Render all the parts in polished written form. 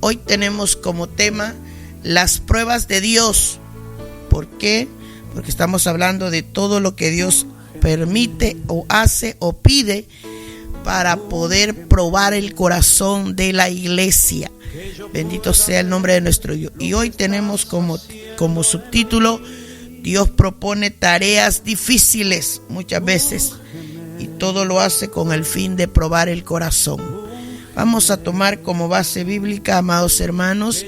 hoy tenemos como tema las pruebas de Dios. ¿Por qué? Porque estamos hablando de todo lo que Dios permite o hace o pide para poder probar el corazón de la iglesia. Bendito sea el nombre de nuestro Dios. Y hoy tenemos como subtítulo: Dios propone tareas difíciles muchas veces, y todo lo hace con el fin de probar el corazón. Vamos a tomar como base bíblica, amados hermanos,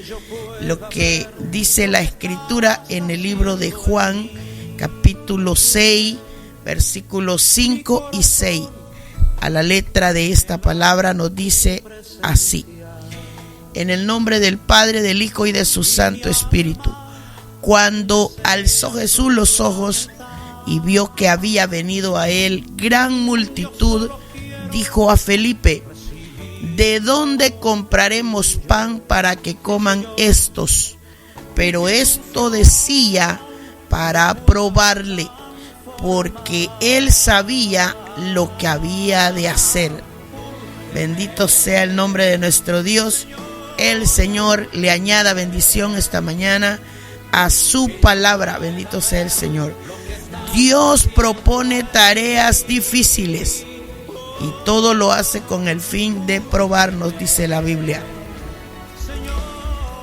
lo que dice la Escritura en el libro de Juan, capítulo 6, versículos 5 y 6. A la letra de esta palabra nos dice así: en el nombre del Padre, del Hijo y de su Santo Espíritu. Cuando alzó Jesús los ojos y vio que había venido a él gran multitud, dijo a Felipe: ¿de dónde compraremos pan para que coman estos? Pero esto decía para probarle, porque él sabía lo que había de hacer. Bendito sea el nombre de nuestro Dios. El Señor le añada bendición esta mañana a su palabra. Bendito sea el Señor. Dios propone tareas difíciles y todo lo hace con el fin de probarnos, dice la Biblia.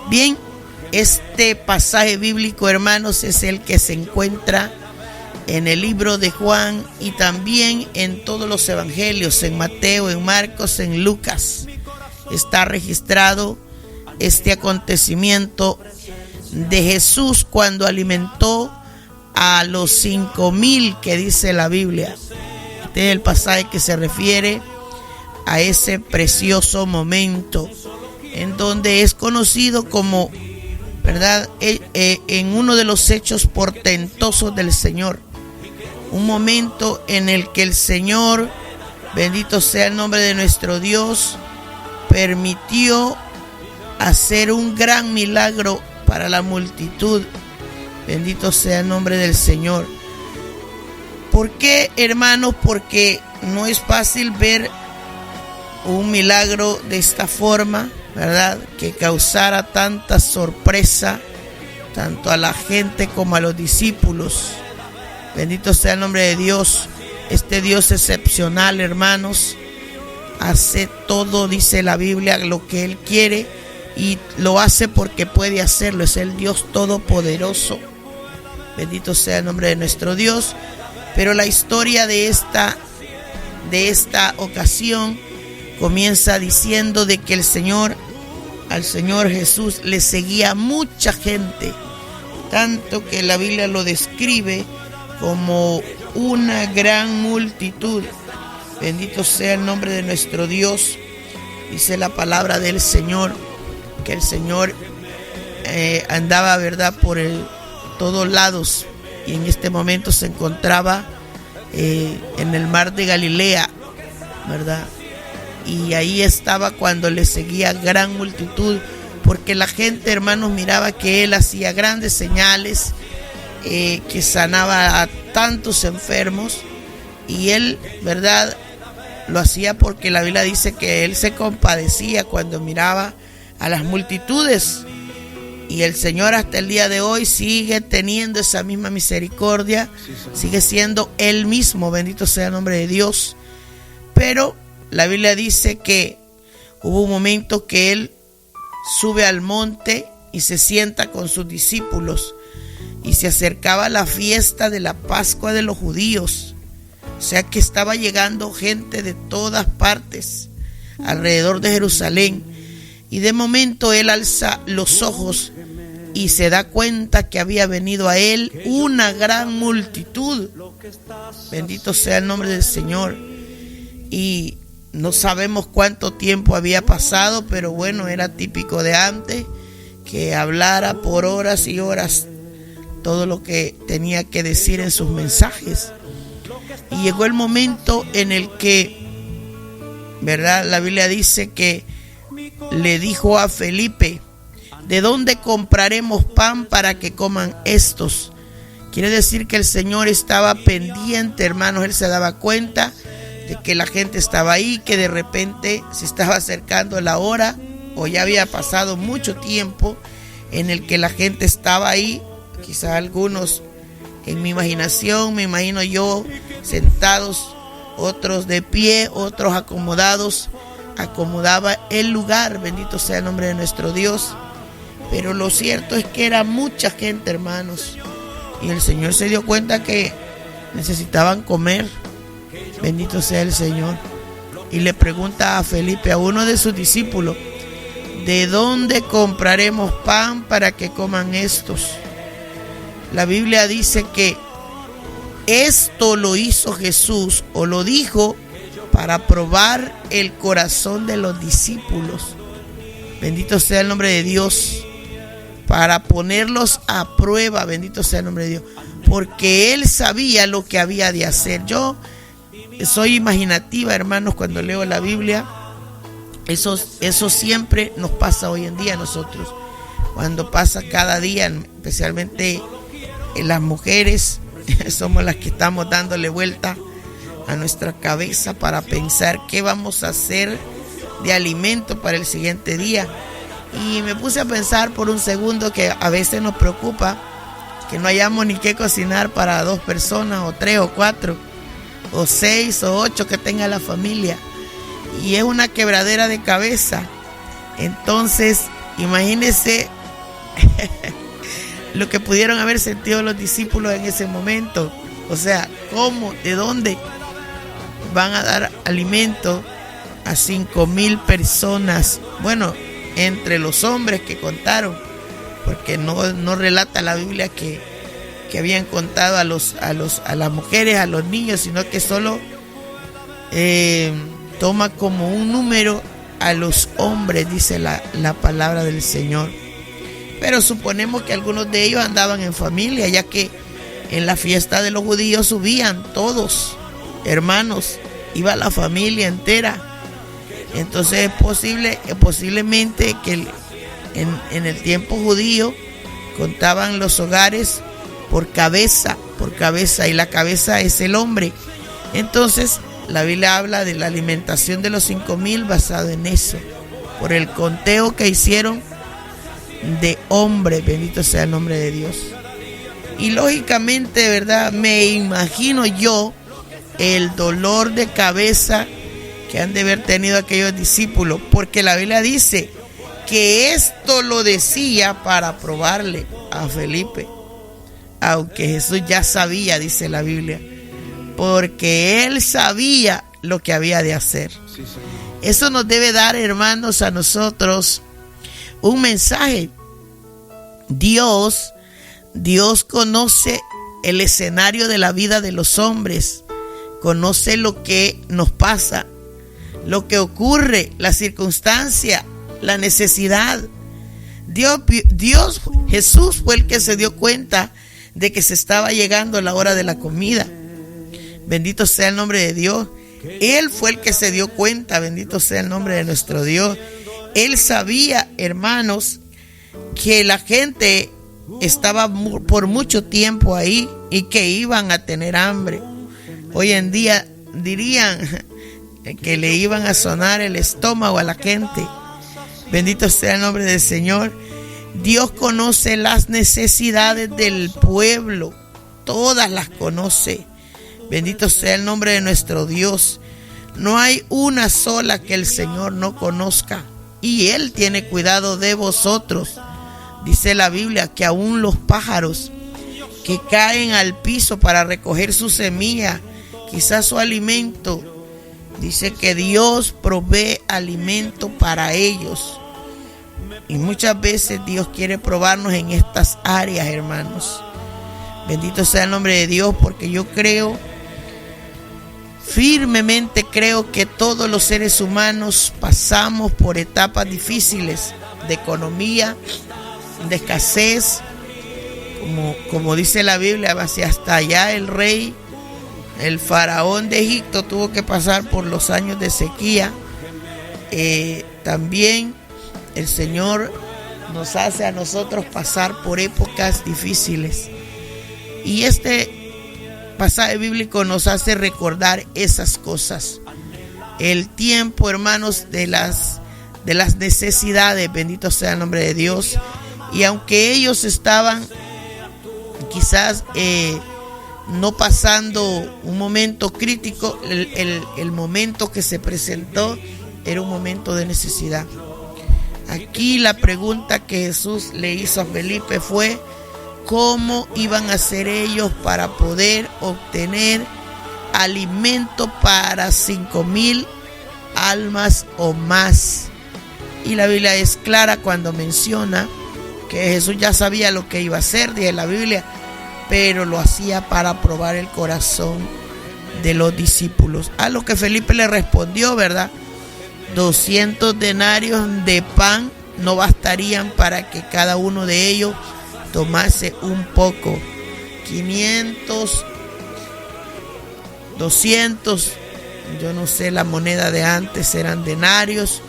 Bien, este pasaje bíblico, hermanos, es el que se encuentra en el libro de Juan y también en todos los evangelios, en Mateo, en Marcos, en Lucas. Está registrado este acontecimiento de Jesús cuando alimentó a los 5,000 que dice la Biblia. Este es el pasaje que se refiere a ese precioso momento en donde es conocido como, ¿verdad?, en uno de los hechos portentosos del Señor. Un momento en el que el Señor, bendito sea el nombre de nuestro Dios, permitió hacer un gran milagro para la multitud. Bendito sea el nombre del Señor. ¿Por qué, hermanos? Porque no es fácil ver un milagro de esta forma, ¿verdad?, que causara tanta sorpresa tanto a la gente como a los discípulos. Bendito sea el nombre de Dios. Este Dios excepcional, hermanos, hace todo, dice la Biblia, lo que Él quiere, y lo hace porque puede hacerlo. Es el Dios todopoderoso. Bendito sea el nombre de nuestro Dios. Pero la historia de esta ocasión comienza diciendo de que al Señor Jesús le seguía mucha gente, tanto que la Biblia lo describe como una gran multitud. Bendito sea el nombre de nuestro Dios. Dice la palabra del Señor que el Señor andaba, ¿verdad?, por todos lados, y en este momento se encontraba en el mar de Galilea, ¿verdad? Y ahí estaba cuando le seguía gran multitud, porque la gente, hermanos, miraba que Él hacía grandes señales, que sanaba a tantos enfermos, y Él, ¿verdad?, lo hacía porque la Biblia dice que Él se compadecía cuando miraba a las multitudes. Y el Señor hasta el día de hoy sigue teniendo esa misma misericordia, sigue siendo Él mismo, bendito sea el nombre de Dios. Pero la Biblia dice que hubo un momento que Él sube al monte y se sienta con sus discípulos, y se acercaba la fiesta de la Pascua de los judíos. O sea que estaba llegando gente de todas partes alrededor de Jerusalén. Y de momento Él alza los ojos y se da cuenta que había venido a Él una gran multitud. Bendito sea el nombre del Señor. Y no sabemos cuánto tiempo había pasado, pero bueno, era típico de antes que hablara por horas y horas todo lo que tenía que decir en sus mensajes. Y llegó el momento en el que, ¿verdad?, la Biblia dice que le dijo a Felipe: ¿de dónde compraremos pan para que coman estos? Quiere decir que el Señor estaba pendiente, hermanos. Él se daba cuenta de que la gente estaba ahí, que de repente se estaba acercando la hora o ya había pasado mucho tiempo en el que la gente estaba ahí, quizás algunos en mi imaginación, me imagino yo, sentados, otros de pie, otros acomodados, acomodaba el lugar, bendito sea el nombre de nuestro Dios. Pero lo cierto es que era mucha gente, hermanos, y el Señor se dio cuenta que necesitaban comer, bendito sea el Señor, y le pregunta a Felipe, a uno de sus discípulos, ¿de dónde compraremos pan para que coman estos? La Biblia dice que esto lo hizo Jesús, o lo dijo, para probar el corazón de los discípulos. Bendito sea el nombre de Dios. Para ponerlos a prueba, bendito sea el nombre de Dios. Porque Él sabía lo que había de hacer. Yo soy imaginativa, hermanos, cuando leo la Biblia. Eso siempre nos pasa hoy en día a nosotros. Cuando pasa cada día, especialmente las mujeres, somos las que estamos dándole vuelta a nuestra cabeza para pensar qué vamos a hacer de alimento para el siguiente día. Y me puse a pensar por un segundo que a veces nos preocupa que no hayamos ni qué cocinar para 2 personas, o 3, o 4, o 6, o 8 que tenga la familia. Y es una quebradera de cabeza. Entonces, imagínense lo que pudieron haber sentido los discípulos en ese momento. O sea, ¿cómo? ¿De dónde van a dar alimento a 5,000 personas? Bueno, entre los hombres que contaron, porque no relata la Biblia que habían contado a las mujeres, a los niños, sino que solo toma como un número a los hombres, dice la palabra del Señor. Pero suponemos que algunos de ellos andaban en familia, ya que en la fiesta de los judíos subían todos, hermanos, iba la familia entera. Entonces es posiblemente que en el tiempo judío contaban los hogares por cabeza, y la cabeza es el hombre. Entonces la Biblia habla de la alimentación de los 5,000 basado en eso, por el conteo que hicieron de hombres, bendito sea el nombre de Dios. Y lógicamente, ¿verdad? Me imagino yo el dolor de cabeza que han de haber tenido aquellos discípulos, porque la Biblia dice que esto lo decía para probarle a Felipe, aunque Jesús ya sabía, dice la Biblia, porque Él sabía lo que había de hacer. Eso nos debe dar, hermanos, a nosotros un mensaje. Dios conoce el escenario de la vida de los hombres, conoce lo que nos pasa, lo que ocurre, la circunstancia, la necesidad. Jesús fue el que se dio cuenta de que se estaba llegando la hora de la comida. Bendito sea el nombre de Dios. Él fue el que se dio cuenta, bendito sea el nombre de nuestro Dios. Él sabía, hermanos, que la gente estaba por mucho tiempo ahí y que iban a tener hambre. Hoy en día dirían que le iban a sonar el estómago a la gente. Bendito sea el nombre del Señor. Dios conoce las necesidades del pueblo, todas las conoce. Bendito sea el nombre de nuestro Dios. No hay una sola que el Señor no conozca, y Él tiene cuidado de vosotros. Dice la Biblia que aún los pájaros que caen al piso para recoger su semilla, quizás su alimento, dice que Dios provee alimento para ellos. Y muchas veces Dios quiere probarnos en estas áreas, hermanos. Bendito sea el nombre de Dios, porque yo firmemente creo que todos los seres humanos pasamos por etapas difíciles de economía, de escasez, como dice la Biblia, hasta allá el faraón de Egipto tuvo que pasar por los años de sequía. También el Señor nos hace a nosotros pasar por épocas difíciles, y este pasaje bíblico nos hace recordar esas cosas. El tiempo, hermanos, de de las necesidades, bendito sea el nombre de Dios. Y aunque ellos estaban quizás no pasando un momento crítico, el momento que se presentó era un momento de necesidad. Aquí la pregunta que Jesús le hizo a Felipe fue: ¿cómo iban a hacer ellos para poder obtener alimento para 5,000 almas o más? Y la Biblia es clara cuando menciona que Jesús ya sabía lo que iba a hacer, dice la Biblia, pero lo hacía para probar el corazón de los discípulos. A lo que Felipe le respondió, ¿verdad? 200 denarios de pan no bastarían para que cada uno de ellos tomase un poco. 500, 200, yo no sé, la moneda de antes eran denarios,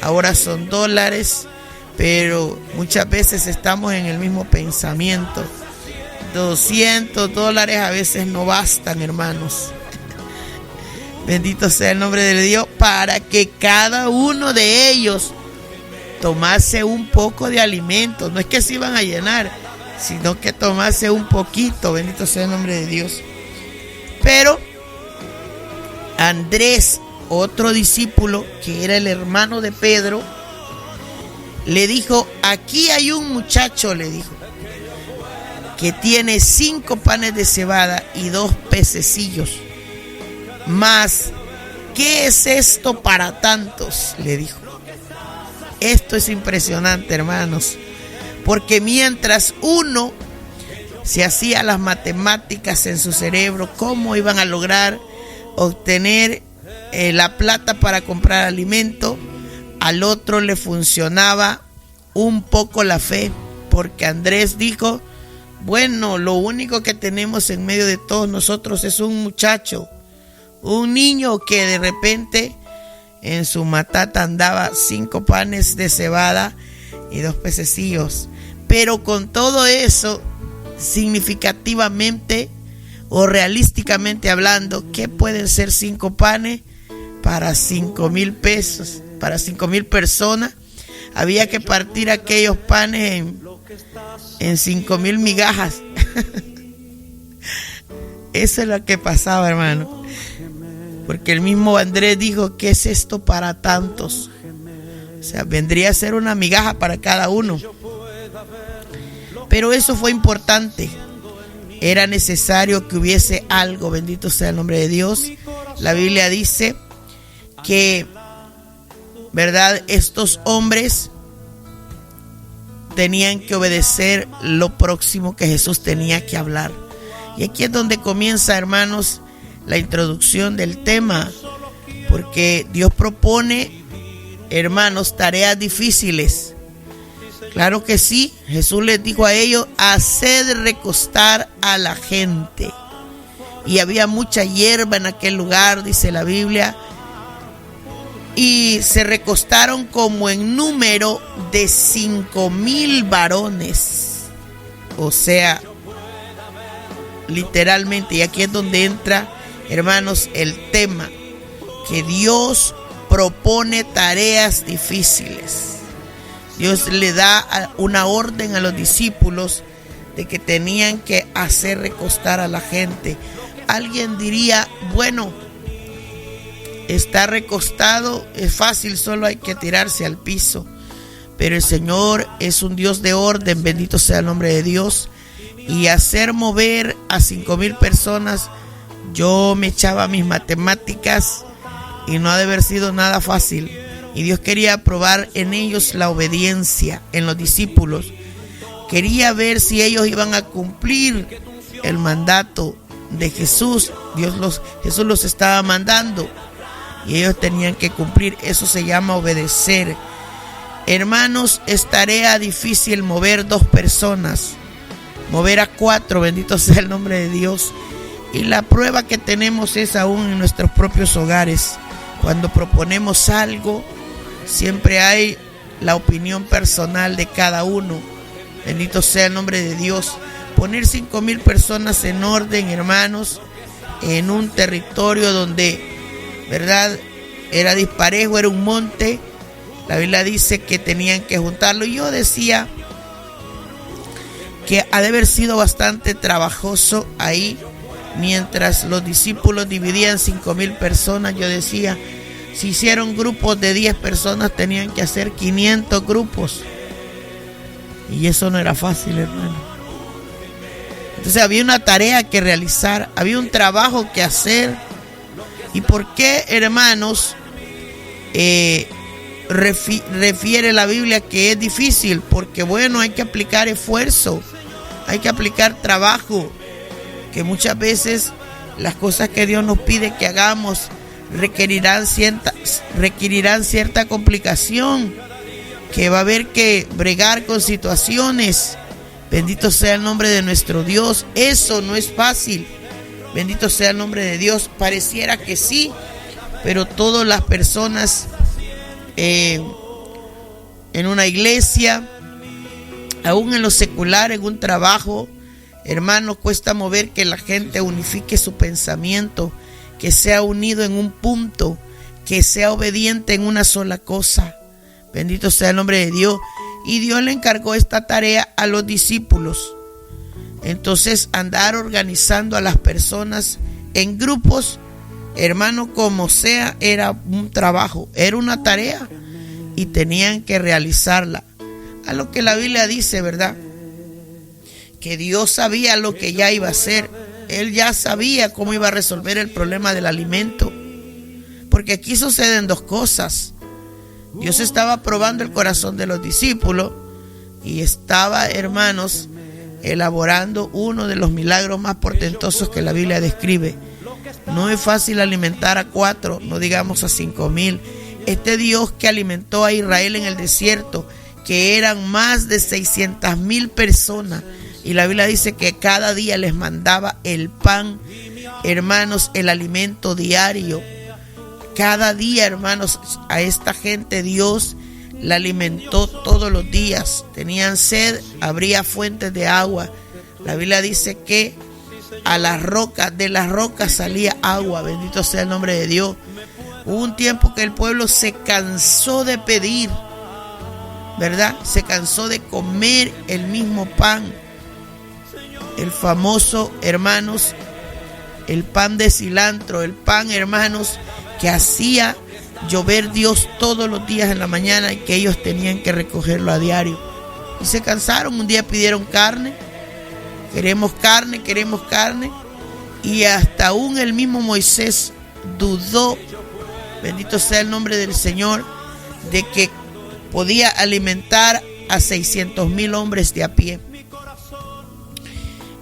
ahora son dólares, pero muchas veces estamos en el mismo pensamiento. $200 a veces no bastan, hermanos. Bendito sea el nombre de Dios, para que cada uno de ellos tomase un poco de alimento. No es que se iban a llenar, sino que tomase un poquito. Bendito sea el nombre de Dios. Pero Andrés, otro discípulo que era el hermano de Pedro, le dijo: aquí hay un muchacho, le dijo, que tiene 5 panes de cebada y 2 pececillos. Mas, ¿qué es esto para tantos?, le dijo. Esto es impresionante, hermanos, porque mientras uno se hacía las matemáticas en su cerebro, cómo iban a lograr obtener la plata para comprar alimento, al otro le funcionaba un poco la fe, porque Andrés dijo: bueno, lo único que tenemos en medio de todos nosotros es un muchacho, un niño que de repente en su matata andaba 5 panes de cebada y 2 pececillos. Pero con todo eso, significativamente o realísticamente hablando, ¿qué pueden ser 5 panes para 5,000 pesos? Para 5,000 personas. Había que partir aquellos panes en 5,000 migajas. Eso es lo que pasaba, hermano. Porque el mismo Andrés dijo: ¿qué es esto para tantos? O sea, vendría a ser una migaja para cada uno. Pero eso fue importante. Era necesario que hubiese algo. Bendito sea el nombre de Dios. La Biblia dice que, ¿verdad?, estos hombres tenían que obedecer lo próximo que Jesús tenía que hablar. Y aquí es donde comienza, hermanos, la introducción del tema, porque Dios propone, hermanos, tareas difíciles. Claro que sí. Jesús les dijo a ellos: haced recostar a la gente. Y había mucha hierba en aquel lugar, dice la Biblia, y se recostaron como en número de 5,000 varones. O sea, literalmente. Y aquí es donde entra, hermanos, el tema, que Dios propone tareas difíciles. Dios le da una orden a los discípulos de que tenían que hacer recostar a la gente. Alguien diría: bueno, está recostado, es fácil, solo hay que tirarse al piso. Pero el Señor es un Dios de orden, bendito sea el nombre de Dios. Y hacer mover a 5,000 personas, yo me echaba mis matemáticas y no ha de haber sido nada fácil. Y Dios quería probar en ellos la obediencia, en los discípulos. Quería ver si ellos iban a cumplir el mandato de Jesús. Jesús los estaba mandando y ellos tenían que cumplir. Eso se llama obedecer. Hermanos, es tarea difícil mover 2 personas, mover a 4, bendito sea el nombre de Dios. Y la prueba que tenemos es aún en nuestros propios hogares. Cuando proponemos algo, siempre hay la opinión personal de cada uno. Bendito sea el nombre de Dios. Poner 5,000 personas en orden, hermanos, en un territorio donde, ¿verdad?, era disparejo, era un monte, La Biblia dice que tenían que juntarlo. Y yo decía que ha de haber sido bastante trabajoso ahí. Mientras los discípulos dividían 5,000 personas, yo decía, si hicieron grupos de 10 personas, tenían que hacer 500 grupos. Y eso no era fácil, hermano. Entonces había una tarea que realizar, había un trabajo que hacer. ¿Y por qué, hermanos, refiere la Biblia que es difícil? Porque bueno, hay que aplicar esfuerzo, hay que aplicar trabajo, que muchas veces las cosas que Dios nos pide que hagamos requerirán cierta complicación, que va a haber que bregar con situaciones. Bendito sea el nombre de nuestro Dios. Eso no es fácil. Bendito sea el nombre de Dios. Pareciera que sí, pero todas las personas en una iglesia, aún en lo secular, en un trabajo, hermanos, cuesta mover que la gente unifique su pensamiento, que sea unido en un punto, que sea obediente en una sola cosa. Bendito sea el nombre de Dios. Y Dios le encargó esta tarea a los discípulos. Entonces, andar organizando a las personas en grupos, hermano, como sea, era un trabajo, era una tarea y tenían que realizarla. A lo que la Biblia dice, ¿verdad? Que Dios sabía lo que ya iba a hacer. Él ya sabía cómo iba a resolver el problema del alimento. Porque aquí suceden dos cosas. Dios estaba probando el corazón de los discípulos y estaba, hermanos, elaborando uno de los milagros más portentosos que la Biblia describe. No es fácil alimentar a 4, no digamos a 5,000. Este Dios que alimentó a Israel en el desierto, que eran más de 600,000 personas, y la Biblia dice que cada día les mandaba el pan, hermanos, el alimento diario. Cada día, hermanos, a esta gente Dios la alimentó todos los días. Tenían sed, habría fuentes de agua. La Biblia dice que a las rocas, de las rocas salía agua. Bendito sea el nombre de Dios. Hubo un tiempo que el pueblo se cansó de pedir, ¿verdad? Se cansó de comer el mismo pan. El famoso, hermanos, el pan de cilantro, el pan, hermanos, que hacía llover Dios todos los días en la mañana y que ellos tenían que recogerlo a diario. Y se cansaron, un día pidieron carne, queremos carne, y hasta aún el mismo Moisés dudó, bendito sea el nombre del Señor, de que podía alimentar a 600,000 hombres de a pie.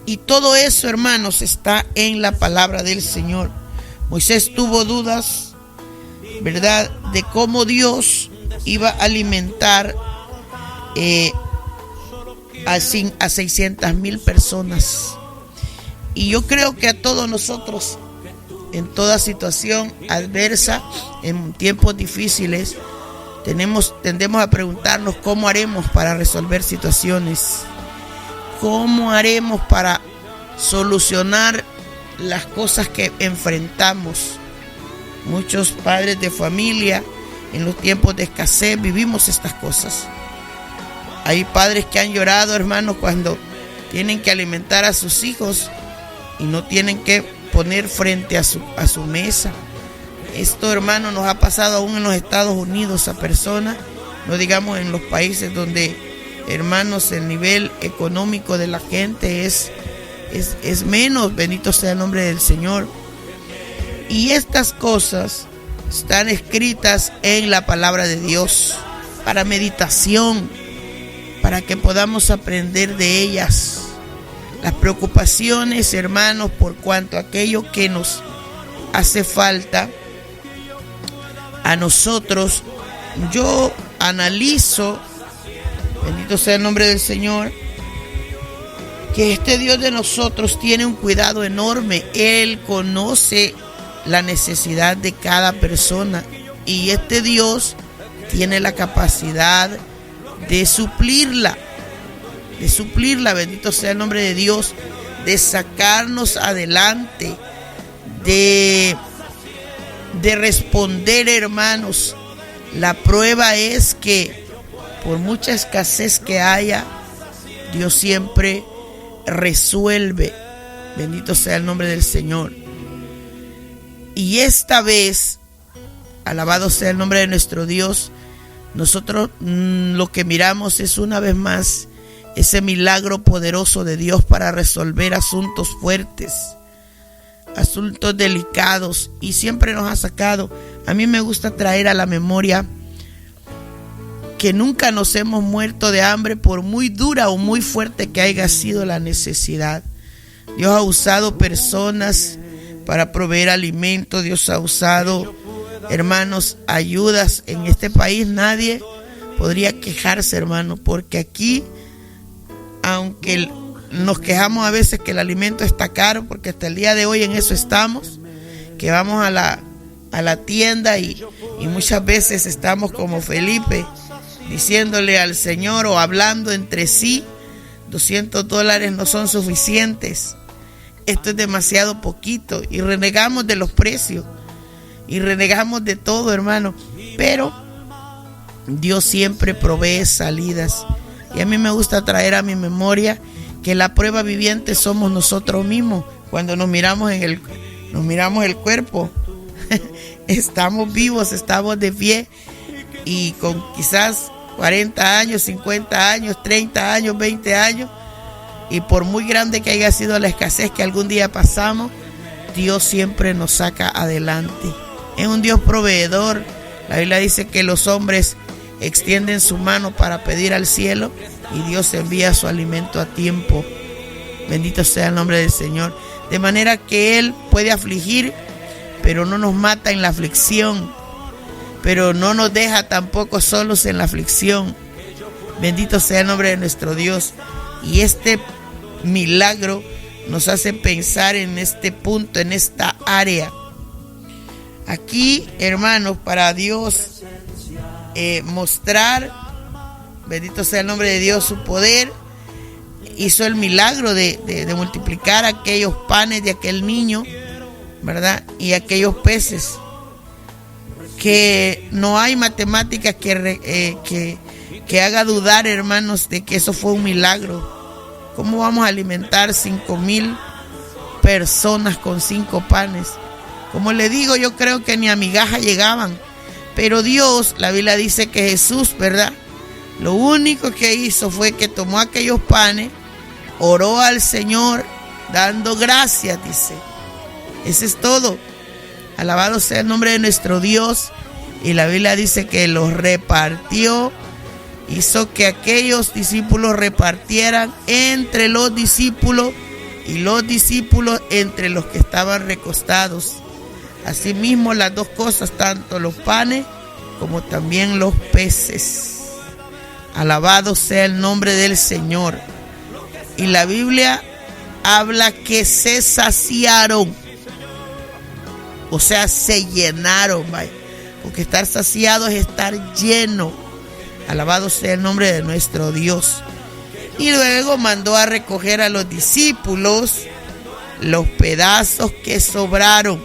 Y todo eso, hermanos, está en la palabra del Señor. Moisés tuvo dudas, ¿verdad?, de cómo Dios iba a alimentar a 600,000 personas. Y yo creo que a todos nosotros, en toda situación adversa, en tiempos difíciles, tendemos a preguntarnos cómo haremos para resolver situaciones, cómo haremos para solucionar las cosas que enfrentamos. Muchos padres de familia en los tiempos de escasez vivimos estas cosas. Hay padres que han llorado, hermanos, cuando tienen que alimentar a sus hijos y no tienen que poner frente a su mesa. Esto, hermanos, nos ha pasado aún en los Estados Unidos a personas, no digamos en los países donde, hermanos, el nivel económico de la gente es menos. Bendito sea el nombre del Señor. Y estas cosas están escritas en la palabra de Dios para meditación, para que podamos aprender de ellas. Las preocupaciones, hermanos, por cuanto a aquello que nos hace falta a nosotros. Yo analizo, bendito sea el nombre del Señor, que este Dios de nosotros tiene un cuidado enorme. Él conoce la necesidad de cada persona y este Dios tiene la capacidad de suplirla, bendito sea el nombre de Dios, de sacarnos adelante, de responder, hermanos, La prueba es que por mucha escasez que haya, Dios siempre resuelve. Bendito sea el nombre del Señor. Y esta vez, alabado sea el nombre de nuestro Dios, nosotros lo que miramos es una vez más ese milagro poderoso de Dios para resolver asuntos fuertes, asuntos delicados, y siempre nos ha sacado. A mí me gusta traer a la memoria que nunca nos hemos muerto de hambre, por muy dura o muy fuerte que haya sido la necesidad. Dios ha usado personas para proveer alimento. Dios ha usado, hermanos, ayudas. En este país nadie podría quejarse, hermano, porque aquí, aunque nos quejamos a veces que el alimento está caro, porque hasta el día de hoy en eso estamos, que vamos a la tienda y muchas veces estamos como Felipe, diciéndole al Señor o hablando entre sí, $200 no son suficientes, esto es demasiado poquito, y renegamos de los precios y renegamos de todo, hermano, pero Dios siempre provee salidas. Y a mí me gusta traer a mi memoria que la prueba viviente somos nosotros mismos. Cuando nos miramos el cuerpo, estamos vivos, estamos de pie, y con quizás 40 años, 50 años, 30 años, 20 años, y por muy grande que haya sido la escasez que algún día pasamos, Dios siempre nos saca adelante. Es un Dios proveedor. La Biblia dice que los hombres extienden su mano para pedir al cielo y Dios envía su alimento a tiempo. Bendito sea el nombre del Señor. De manera que Él puede afligir, pero no nos mata en la aflicción, pero no nos deja tampoco solos en la aflicción. Bendito sea el nombre de nuestro Dios. Y este milagro nos hace pensar en este punto, en esta área. Aquí, hermanos, para Dios mostrar, bendito sea el nombre de Dios, su poder, hizo el milagro de multiplicar aquellos panes de aquel niño, ¿verdad? Y aquellos peces. Que no hay matemáticas que haga dudar, hermanos, de que eso fue un milagro. ¿Cómo vamos a alimentar 5,000 personas con 5 panes? Como le digo, yo creo que ni a migaja llegaban. Pero Dios, la Biblia dice que Jesús, ¿verdad? Lo único que hizo fue que tomó aquellos panes, oró al Señor, dando gracias, dice. Eso es todo. Alabado sea el nombre de nuestro Dios. Y la Biblia dice que los repartió. Hizo que aquellos discípulos repartieran entre los discípulos y los discípulos entre los que estaban recostados. Asimismo, las dos cosas, tanto los panes como también los peces. Alabado sea el nombre del Señor. Y la Biblia habla que se saciaron. O sea, se llenaron, vaya. Porque estar saciado es estar lleno. Alabado sea el nombre de nuestro Dios. Y luego mandó a recoger a los discípulos los pedazos que sobraron.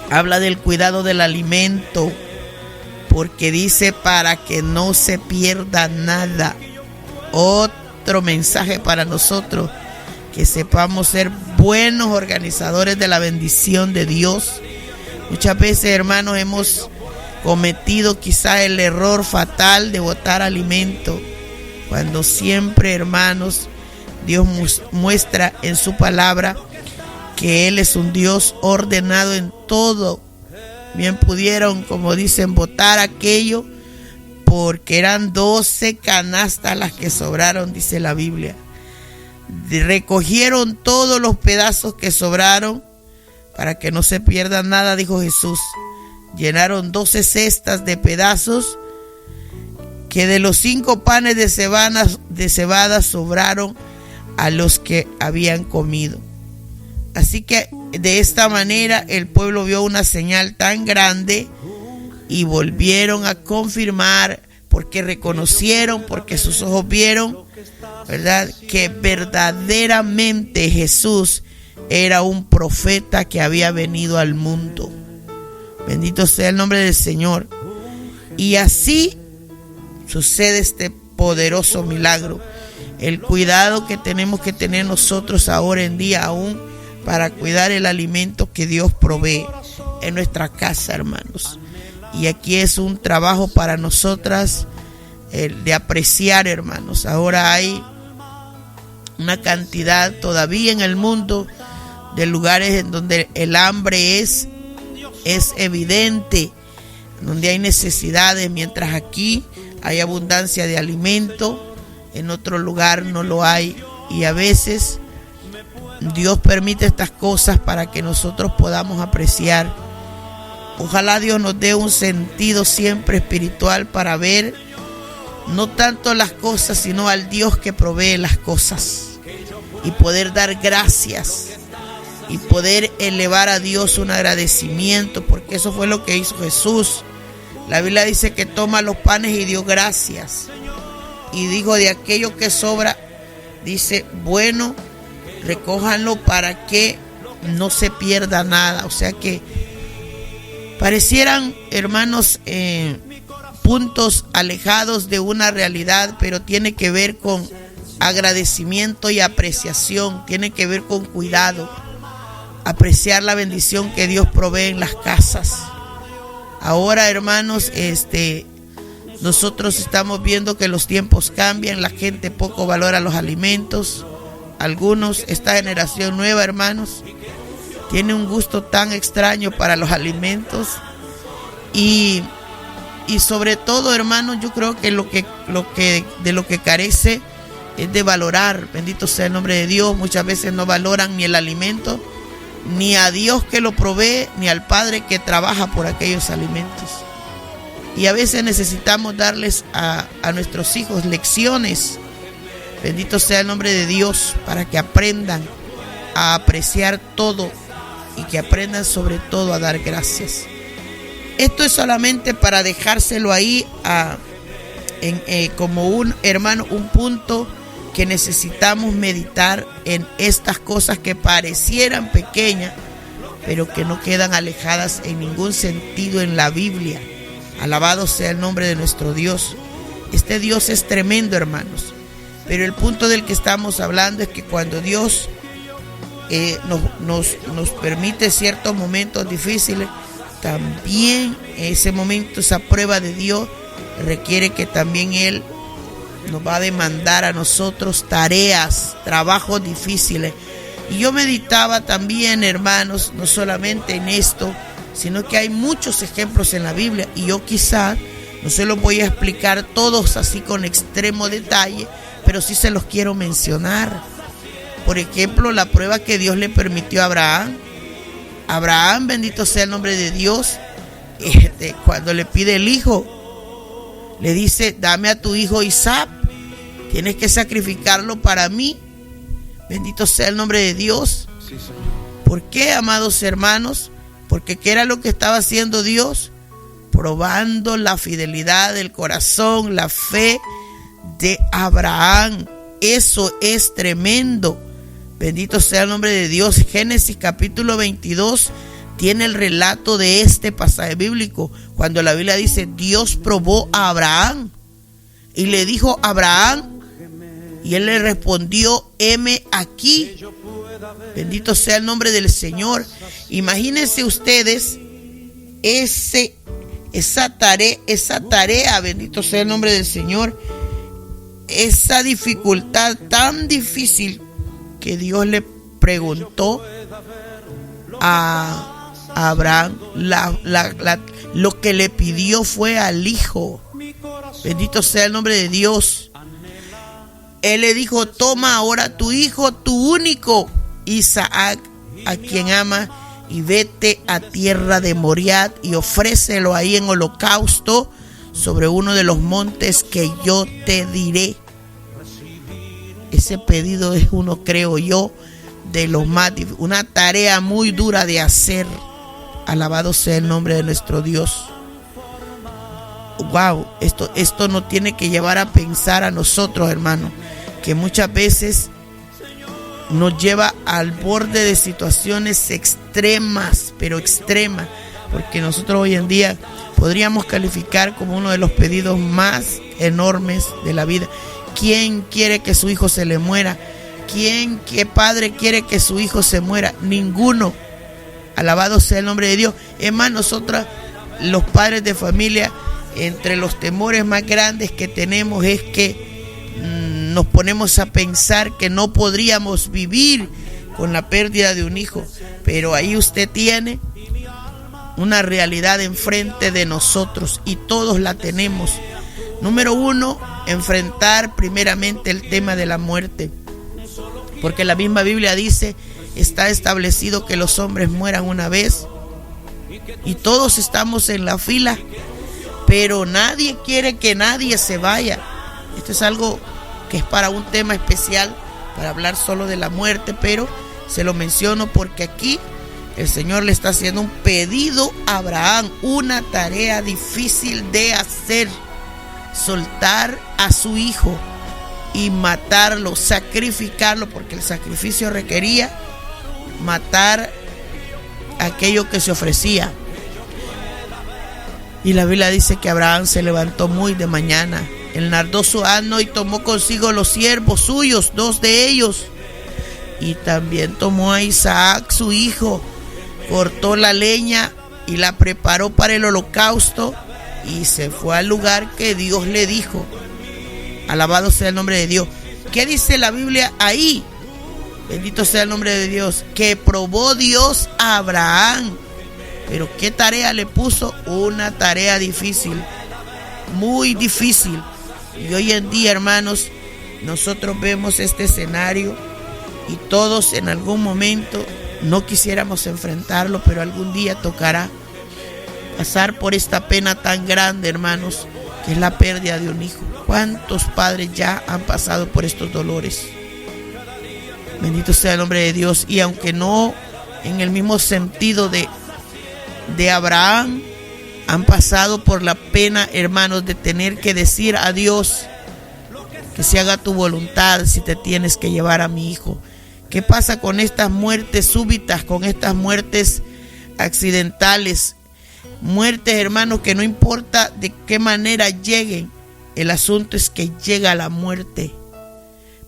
Habla del cuidado del alimento, porque dice para que no se pierda nada. Otro mensaje para nosotros, que sepamos ser buenos organizadores de la bendición de Dios. Muchas veces, hermanos, hemos cometido quizá el error fatal de botar alimento, cuando siempre, hermanos, Dios muestra en su palabra que Él es un Dios ordenado en todo. Bien pudieron, como dicen, botar aquello, porque eran 12 canastas las que sobraron, dice la Biblia. Recogieron todos los pedazos que sobraron para que no se pierda nada, dijo Jesús. Llenaron 12 cestas de pedazos, que de los 5 panes de cebada sobraron a los que habían comido. Así que de esta manera el pueblo vio una señal tan grande y volvieron a confirmar, porque reconocieron, porque sus ojos vieron, ¿verdad?, que verdaderamente Jesús era un profeta que había venido al mundo. Bendito sea el nombre del Señor. Y así sucede este poderoso milagro. El cuidado que tenemos que tener nosotros ahora en día aún para cuidar el alimento que Dios provee en nuestra casa, hermanos. Y aquí es un trabajo para nosotras de apreciar, hermanos. Ahora hay una cantidad todavía en el mundo de lugares en donde el hambre es evidente, donde hay necesidades, mientras aquí hay abundancia de alimento, en otro lugar no lo hay. Y a veces Dios permite estas cosas para que nosotros podamos apreciar. Ojalá Dios nos dé un sentido siempre espiritual para ver no tanto las cosas, sino al Dios que provee las cosas, y poder dar gracias y poder elevar a Dios un agradecimiento, porque eso fue lo que hizo Jesús. La Biblia dice que toma los panes y dio gracias y dijo: de aquello que sobra, dice, bueno, recójanlo para que no se pierda nada. O sea que parecieran, hermanos, puntos alejados de una realidad, pero tiene que ver con agradecimiento y apreciación, tiene que ver con cuidado, apreciar la bendición que Dios provee en las casas. Ahora, hermanos, nosotros estamos viendo que los tiempos cambian, la gente poco valora los alimentos. Algunos, esta generación nueva, hermanos, tiene un gusto tan extraño para los alimentos y sobre todo, hermanos, yo creo que de lo que carece es de valorar. Bendito sea el nombre de Dios. Muchas veces no valoran ni el alimento, ni a Dios que lo provee, ni al Padre que trabaja por aquellos alimentos. Y a veces necesitamos darles a nuestros hijos lecciones, bendito sea el nombre de Dios, para que aprendan a apreciar todo y que aprendan sobre todo a dar gracias. Esto es solamente para dejárselo ahí como un punto que necesitamos meditar en estas cosas que parecieran pequeñas, pero que no quedan alejadas en ningún sentido en la Biblia. Alabado sea el nombre de nuestro Dios. Este Dios es tremendo, hermanos. Pero el punto del que estamos hablando es que cuando Dios nos permite ciertos momentos difíciles, también ese momento, esa prueba de Dios, requiere que también Él nos va a demandar a nosotros tareas, trabajos difíciles. Y yo meditaba también, hermanos, no solamente en esto, sino que hay muchos ejemplos en la Biblia, y yo quizás no se los voy a explicar todos así con extremo detalle, pero sí se los quiero mencionar. Por ejemplo, la prueba que Dios le permitió a Abraham. Abraham, bendito sea el nombre de Dios, cuando le pide el hijo, le dice: dame a tu hijo Isaac, tienes que sacrificarlo para mí. Bendito sea el nombre de Dios. ¿Por qué, amados hermanos? Porque ¿qué era lo que estaba haciendo Dios? Probando la fidelidad del corazón, la fe de Abraham. Eso es tremendo. Bendito sea el nombre de Dios. Génesis capítulo 22 tiene el relato de este pasaje bíblico, cuando la Biblia dice: Dios probó a Abraham y le dijo a Abraham, y él le respondió: heme aquí. Bendito sea el nombre del Señor. Imagínense ustedes esa tarea, bendito sea el nombre del Señor, esa dificultad tan difícil que Dios le preguntó a Abraham. Lo que le pidió fue al hijo. Bendito sea el nombre de Dios. Él le dijo: toma ahora tu hijo, tu único Isaac, a quien ama, y vete a tierra de Moriah y ofrécelo ahí en holocausto sobre uno de los montes que yo te diré. Ese pedido es uno, creo yo, de los más difíciles, una tarea muy dura de hacer. Alabado sea el nombre de nuestro Dios. Wow, esto nos tiene que llevar a pensar a nosotros, hermanos, que muchas veces nos lleva al borde de situaciones extremas, pero extremas, porque nosotros hoy en día podríamos calificar como uno de los pedidos más enormes de la vida. ¿Quién quiere que su hijo se le muera? ¿Qué padre quiere que su hijo se muera? Ninguno. Alabado sea el nombre de Dios. Es más, nosotros, los padres de familia, entre los temores más grandes que tenemos es que nos ponemos a pensar que no podríamos vivir con la pérdida de un hijo. Pero ahí usted tiene una realidad enfrente de nosotros y todos la tenemos. Número uno, enfrentar primeramente el tema de la muerte, porque la misma Biblia dice: está establecido que los hombres mueran una vez, y todos estamos en la fila, pero nadie quiere que nadie se vaya. Esto es algo que es para un tema especial, para hablar solo de la muerte, pero se lo menciono porque aquí el Señor le está haciendo un pedido a Abraham, una tarea difícil de hacer: soltar a su hijo y matarlo, sacrificarlo, porque el sacrificio requería matar aquello que se ofrecía. Y la Biblia dice que Abraham se levantó muy de mañana, enardó su asno y tomó consigo los siervos suyos, 2 de ellos, y también tomó a Isaac su hijo, cortó la leña y la preparó para el holocausto y se fue al lugar que Dios le dijo. Alabado sea el nombre de Dios. ¿Qué dice la Biblia ahí? Bendito sea el nombre de Dios. Que probó Dios a Abraham. Pero ¿qué tarea le puso? Una tarea difícil, muy difícil. Y hoy en día, hermanos, nosotros vemos este escenario y todos en algún momento no quisiéramos enfrentarlo, pero algún día tocará pasar por esta pena tan grande, hermanos, que es la pérdida de un hijo. ¿Cuántos padres ya han pasado por estos dolores? Bendito sea el nombre de Dios. Y aunque no en el mismo sentido de Abraham, han pasado por la pena, hermanos, de tener que decir a Dios: que se haga tu voluntad si te tienes que llevar a mi hijo. ¿Qué pasa con estas muertes súbitas, con estas muertes accidentales? Muertes, hermanos, que no importa de qué manera lleguen, el asunto es que llega la muerte.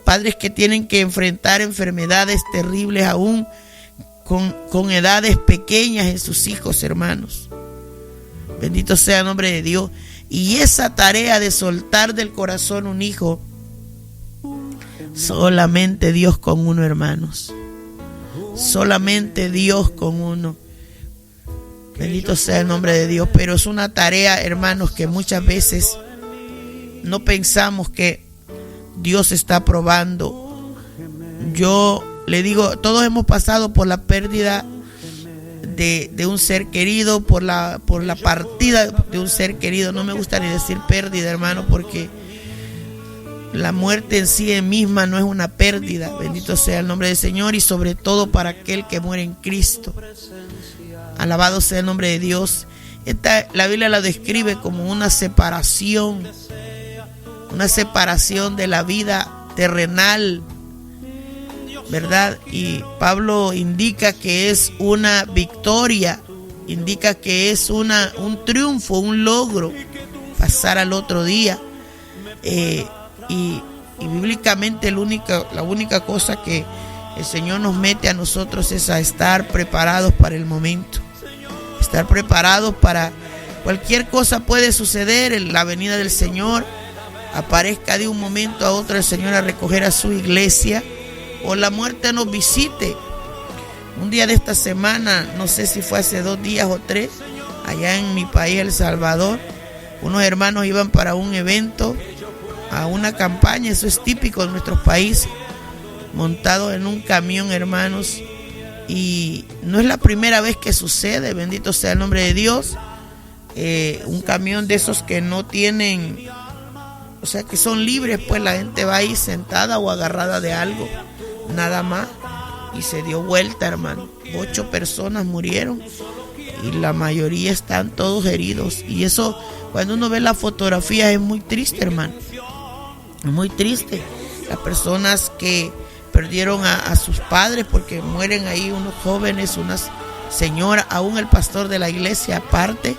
Padres que tienen que enfrentar enfermedades terribles aún con edades pequeñas en sus hijos, hermanos. Bendito sea el nombre de Dios. Y esa tarea de soltar del corazón un hijo, solamente Dios con uno, hermanos. Solamente Dios con uno. Bendito sea el nombre de Dios. Pero es una tarea, hermanos, que muchas veces no pensamos que Dios está probando. Yo le digo, todos hemos pasado por la pérdida de un ser querido, por la partida de un ser querido. No me gusta ni decir pérdida, hermano, porque la muerte en sí misma no es una pérdida. Bendito sea el nombre del Señor, y sobre todo para aquel que muere en Cristo. Alabado sea el nombre de Dios. La Biblia la describe como una separación de la vida terrenal, ¿verdad? Y Pablo indica que es una victoria, indica que es un triunfo, un logro, pasar al otro día. Y bíblicamente la única cosa que el Señor nos mete a nosotros es a estar preparados para el momento, estar preparados para cualquier cosa. Puede suceder en la venida del Señor, aparezca de un momento a otro el Señor a recoger a su iglesia, o la muerte nos visite. Un día de esta semana, no sé si fue hace 2 días o 3, allá en mi país, El Salvador, unos hermanos iban para un evento, a una campaña. Eso es típico de nuestros países, montados en un camión, hermanos, y no es la primera vez que sucede. Bendito sea el nombre de Dios. Un camión de esos que no tienen, o sea, que son libres, pues la gente va ahí sentada o agarrada de algo, nada más, y se dio vuelta, hermano. 8 personas murieron y la mayoría están todos heridos. Y eso, cuando uno ve la fotografía, es muy triste, hermano. Es muy triste. Las personas que perdieron a sus padres, porque mueren ahí unos jóvenes, Señor, aún el pastor de la iglesia aparte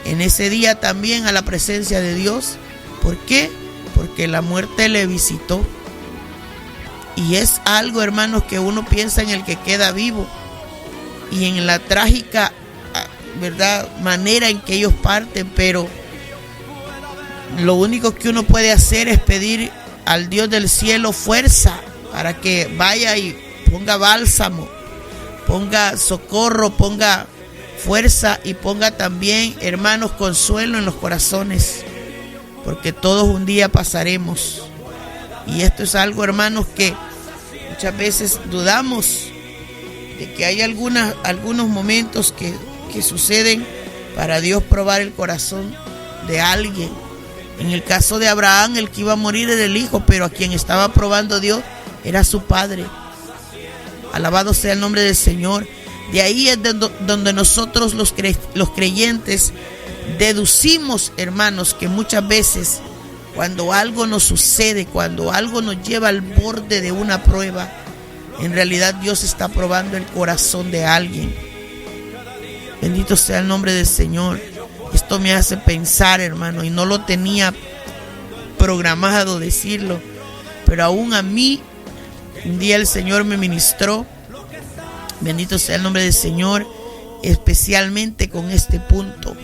en ese día también a la presencia de Dios. ¿Por qué? Porque la muerte le visitó. Y es algo, hermanos, que uno piensa en el que queda vivo y en la trágica, ¿verdad?, manera en que ellos parten, pero lo único que uno puede hacer es pedir al Dios del cielo fuerza para que vaya y ponga bálsamo, ponga socorro, ponga fuerza y ponga también, hermanos, consuelo en los corazones, porque todos un día pasaremos. Y esto es algo, hermanos, que muchas veces dudamos de que hay algunos momentos que suceden para Dios probar el corazón de alguien. En el caso de Abraham, el que iba a morir era el hijo, pero a quien estaba probando Dios era su padre. Alabado sea el nombre del Señor. De ahí es donde nosotros los creyentes deducimos, hermanos, que muchas veces cuando algo nos sucede, cuando algo nos lleva al borde de una prueba, en realidad Dios está probando el corazón de alguien. Bendito sea el nombre del Señor. Esto me hace pensar, hermano, y no lo tenía programado decirlo, pero aún a mí un día el Señor me ministró. Bendito sea el nombre del Señor, especialmente con este punto,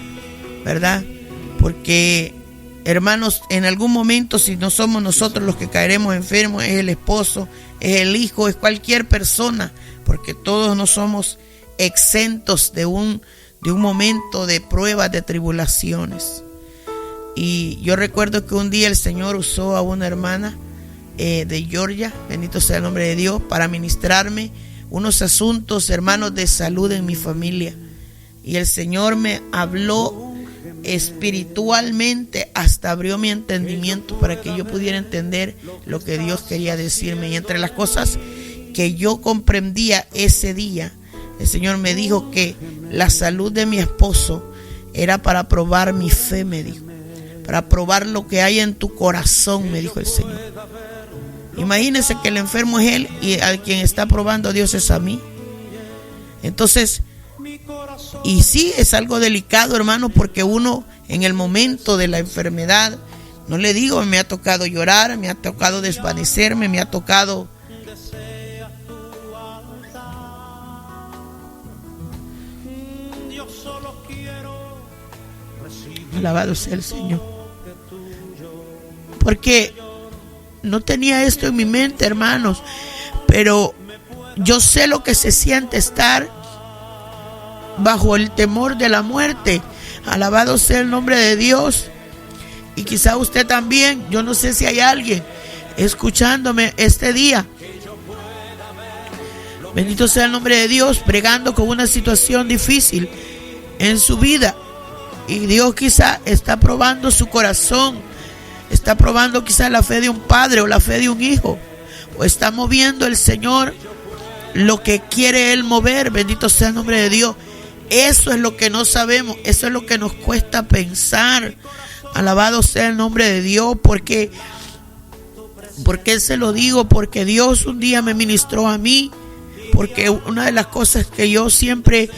¿verdad? Porque, hermanos, en algún momento, si no somos nosotros los que caeremos enfermos, es el esposo, es el hijo, es cualquier persona, porque todos no somos exentos de un momento de pruebas, de tribulaciones. Y yo recuerdo que un día el Señor usó a una hermana de Georgia, bendito sea el nombre de Dios, para ministrarme unos asuntos, hermanos, de salud en mi familia. Y el Señor me habló espiritualmente, hasta abrió mi entendimiento para que yo pudiera entender lo que Dios quería decirme. Y entre las cosas que yo comprendía ese día, el Señor me dijo que la salud de mi esposo era para probar mi fe, me dijo, para probar lo que hay en tu corazón, me dijo el Señor. Imagínense que el enfermo es él y a quien está probando a Dios es a mí. Entonces, y sí, es algo delicado, hermano, porque uno en el momento de la enfermedad, no le digo, me ha tocado llorar, me ha tocado desvanecerme, me ha tocado alabado sea el Señor, porque no tenía esto en mi mente, hermanos, pero yo sé lo que se siente estar bajo el temor de la muerte. Alabado sea el nombre de Dios. Y quizá usted también, yo no sé si hay alguien escuchándome este día, bendito sea el nombre de Dios, bregando con una situación difícil en su vida. Y Dios quizá está probando su corazón, está probando quizá la fe de un padre o la fe de un hijo, o está moviendo el Señor lo que quiere Él mover, bendito sea el nombre de Dios. Eso es lo que no sabemos, eso es lo que nos cuesta pensar. Alabado sea el nombre de Dios. ¿Por qué se lo digo? Porque Dios un día me ministró a mí, porque una de las cosas que yo siempre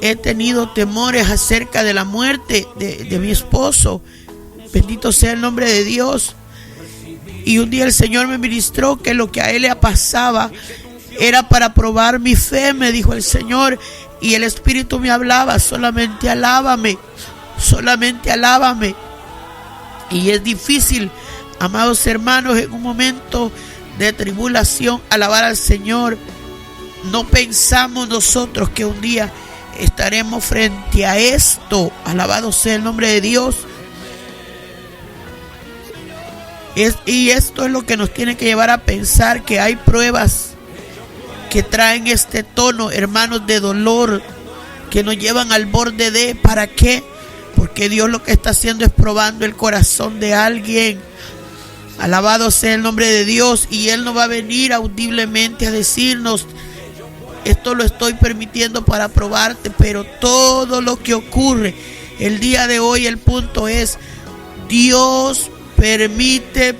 he tenido temores acerca de la muerte de mi esposo, bendito sea el nombre de Dios. Y un día el Señor me ministró que lo que a él le pasaba era para probar mi fe, me dijo el Señor. Y el Espíritu me hablaba, solamente alábame, solamente alábame. Y es difícil, amados hermanos, en un momento de tribulación, alabar al Señor. No pensamos nosotros que un día estaremos frente a esto. Alabado sea el nombre de Dios. Y esto es lo que nos tiene que llevar a pensar que hay pruebas que traen este tono, hermanos, de dolor, que nos llevan al borde de, ¿para qué? Porque Dios lo que está haciendo es probando el corazón de alguien. Alabado sea el nombre de Dios. Y Él no va a venir audiblemente a decirnos, esto lo estoy permitiendo para probarte, pero todo lo que ocurre el día de hoy, el punto es, Dios permite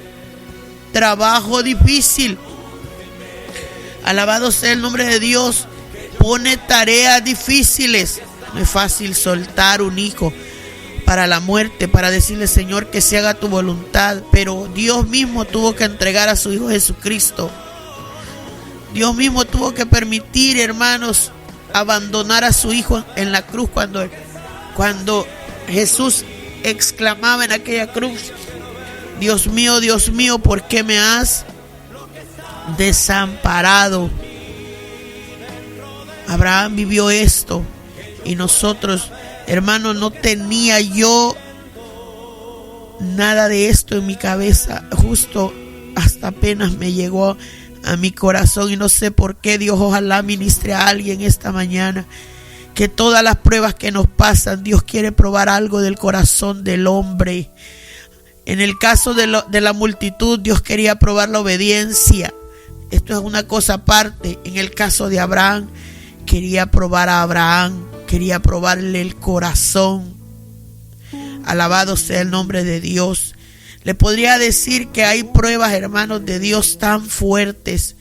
trabajo difícil. Alabado sea el nombre de Dios, pone tareas difíciles. No es fácil soltar un hijo para la muerte, para decirle, Señor, que se haga tu voluntad. Pero Dios mismo tuvo que entregar a su Hijo Jesucristo. Dios mismo tuvo que permitir, hermanos, abandonar a su Hijo en la cruz cuando Jesús exclamaba en aquella cruz, Dios mío, ¿por qué me has desamparado? Abraham vivió esto y nosotros, hermanos, no tenía yo nada de esto en mi cabeza, justo hasta apenas me llegó a mi corazón y no sé por qué. Dios ojalá ministre a alguien esta mañana, que todas las pruebas que nos pasan, Dios quiere probar algo del corazón del hombre. En el caso de la multitud, Dios quería probar la obediencia. Esto es una cosa aparte. En el caso de Abraham, quería probar a Abraham, quería probarle el corazón. Alabado sea el nombre de Dios. Le podría decir que hay pruebas, hermanos, de Dios tan fuertes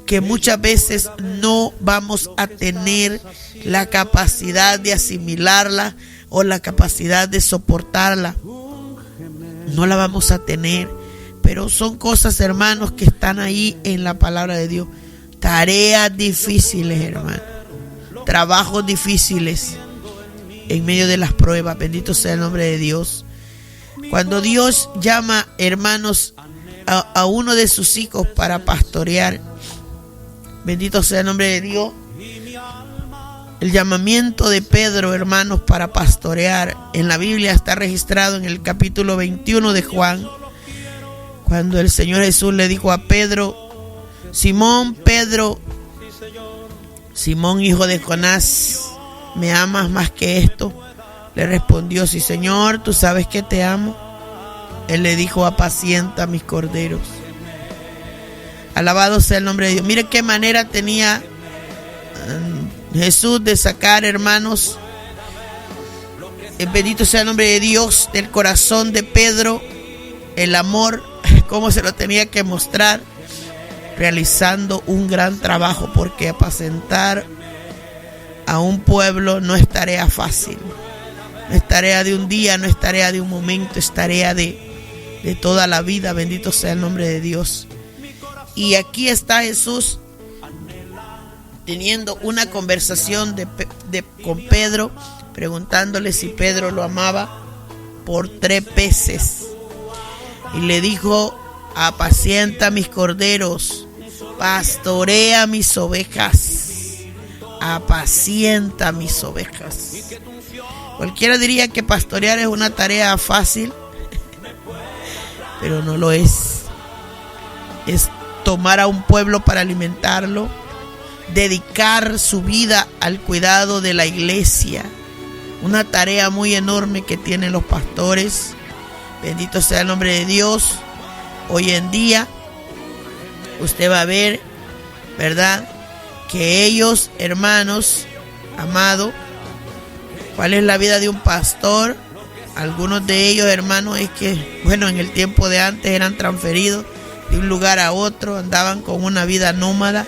que muchas veces no vamos a tener la capacidad de asimilarla o la capacidad de soportarla. No la vamos a tener, pero son cosas, hermanos, que están ahí en la palabra de Dios. Tareas difíciles, hermanos, trabajos difíciles en medio de las pruebas. Bendito sea el nombre de Dios. Cuando Dios llama, hermanos, a uno de sus hijos para pastorear, bendito sea el nombre de Dios. El llamamiento de Pedro, hermanos, para pastorear en la Biblia está registrado en el capítulo 21 de Juan, cuando el Señor Jesús le dijo a Pedro, Simón, Pedro, Simón, hijo de Jonás, ¿me amas más que esto? Le respondió, sí, Señor, tú sabes que te amo. Él le dijo, apacienta mis corderos. Alabado sea el nombre de Dios. Mire qué manera tenía Jesús de sacar, hermanos, bendito sea el nombre de Dios, del corazón de Pedro, el amor, cómo se lo tenía que mostrar, realizando un gran trabajo, porque apacentar a un pueblo no es tarea fácil, no es tarea de un día, no es tarea de un momento, es tarea de toda la vida. Bendito sea el nombre de Dios. Y aquí está Jesús teniendo una conversación con Pedro, preguntándole si Pedro lo amaba por 3 veces. Y le dijo, apacienta mis corderos, pastorea mis ovejas, apacienta mis ovejas. Cualquiera diría que pastorear es una tarea fácil, pero no lo es. Es tomar a un pueblo para alimentarlo, dedicar su vida al cuidado de la iglesia, una tarea muy enorme que tienen los pastores. Bendito sea el nombre de Dios. Hoy en día usted va a ver, ¿verdad?, que ellos, hermanos, amado, ¿cuál es la vida de un pastor? Algunos de ellos, hermanos, es que, bueno, en el tiempo de antes eran transferidos de un lugar a otro, andaban con una vida nómada,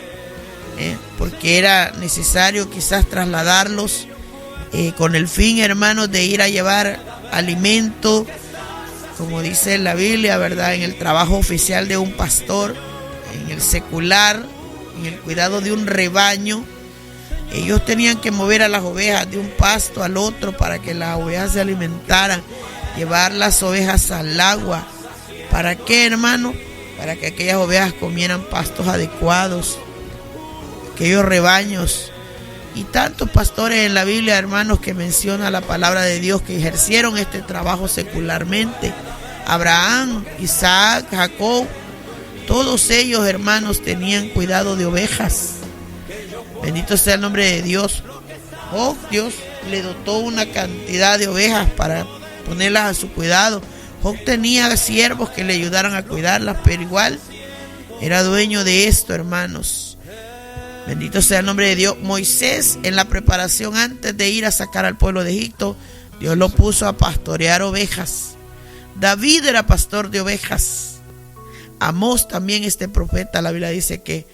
porque era necesario quizás trasladarlos con el fin, hermanos, de ir a llevar alimento, como dice la Biblia, ¿verdad?, en el trabajo oficial de un pastor, en el secular, en el cuidado de un rebaño. Ellos tenían que mover a las ovejas de un pasto al otro para que las ovejas se alimentaran, llevar las ovejas al agua. ¿Para qué, hermano? Para que aquellas ovejas comieran pastos adecuados, aquellos rebaños. Y tantos pastores en la Biblia, hermanos, que menciona la palabra de Dios, que ejercieron este trabajo secularmente. Abraham, Isaac, Jacob, todos ellos, hermanos, tenían cuidado de ovejas. Bendito sea el nombre de Dios. Dios le dotó una cantidad de ovejas para ponerlas a su cuidado. Job tenía siervos que le ayudaran a cuidarlas, pero igual era dueño de esto, hermanos. Bendito sea el nombre de Dios. Moisés, en la preparación antes de ir a sacar al pueblo de Egipto, Dios lo puso a pastorear ovejas. David era pastor de ovejas. Amós también, este profeta, la Biblia dice que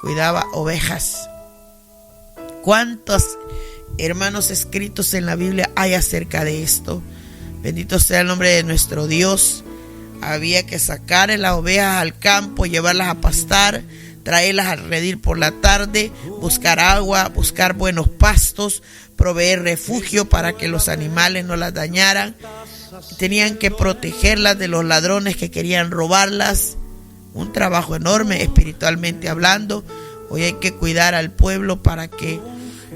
cuidaba ovejas. ¿Cuántos hermanos escritos en la Biblia hay acerca de esto? Bendito sea el nombre de nuestro Dios. Había que sacar las ovejas al campo, llevarlas a pastar, traerlas a redil por la tarde, buscar agua, buscar buenos pastos, proveer refugio para que los animales no las dañaran. Tenían que protegerlas de los ladrones que querían robarlas. Un trabajo enorme espiritualmente hablando. Hoy hay que cuidar al pueblo para que,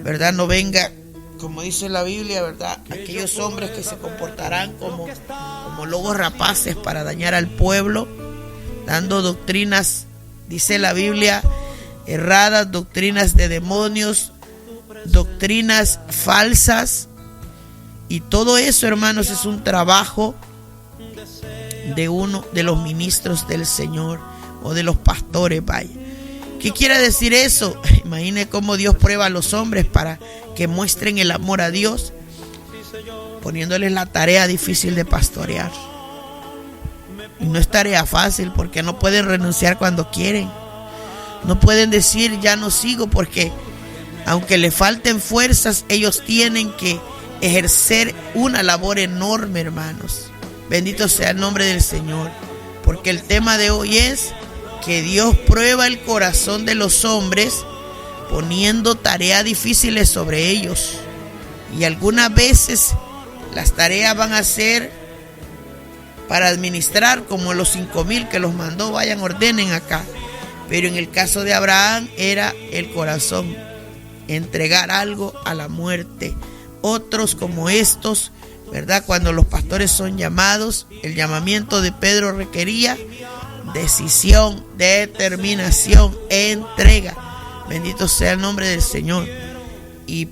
¿verdad?, no venga, como dice la Biblia, ¿verdad?, aquellos hombres que se comportarán como lobos rapaces para dañar al pueblo, dando doctrinas, dice la Biblia, erradas, doctrinas de demonios, doctrinas falsas. Y todo eso, hermanos, es un trabajo de uno de los ministros del Señor o de los pastores, vaya. ¿Qué quiere decir eso? Imagine cómo Dios prueba a los hombres para que muestren el amor a Dios, poniéndoles la tarea difícil de pastorear. Y no es tarea fácil, porque no pueden renunciar cuando quieren. No pueden decir ya no sigo, porque aunque le falten fuerzas, ellos tienen que ejercer una labor enorme, hermanos. Bendito sea el nombre del Señor, porque el tema de hoy es que Dios prueba el corazón de los hombres poniendo tareas difíciles sobre ellos. Y algunas veces las tareas van a ser para administrar, como los 5,000 que los mandó, vayan, ordenen acá. Pero en el caso de Abraham era el corazón, entregar algo a la muerte. Otros como estos, ¿verdad?, cuando los pastores son llamados, el llamamiento de Pedro requería decisión, determinación, entrega. Bendito sea el nombre del Señor. Y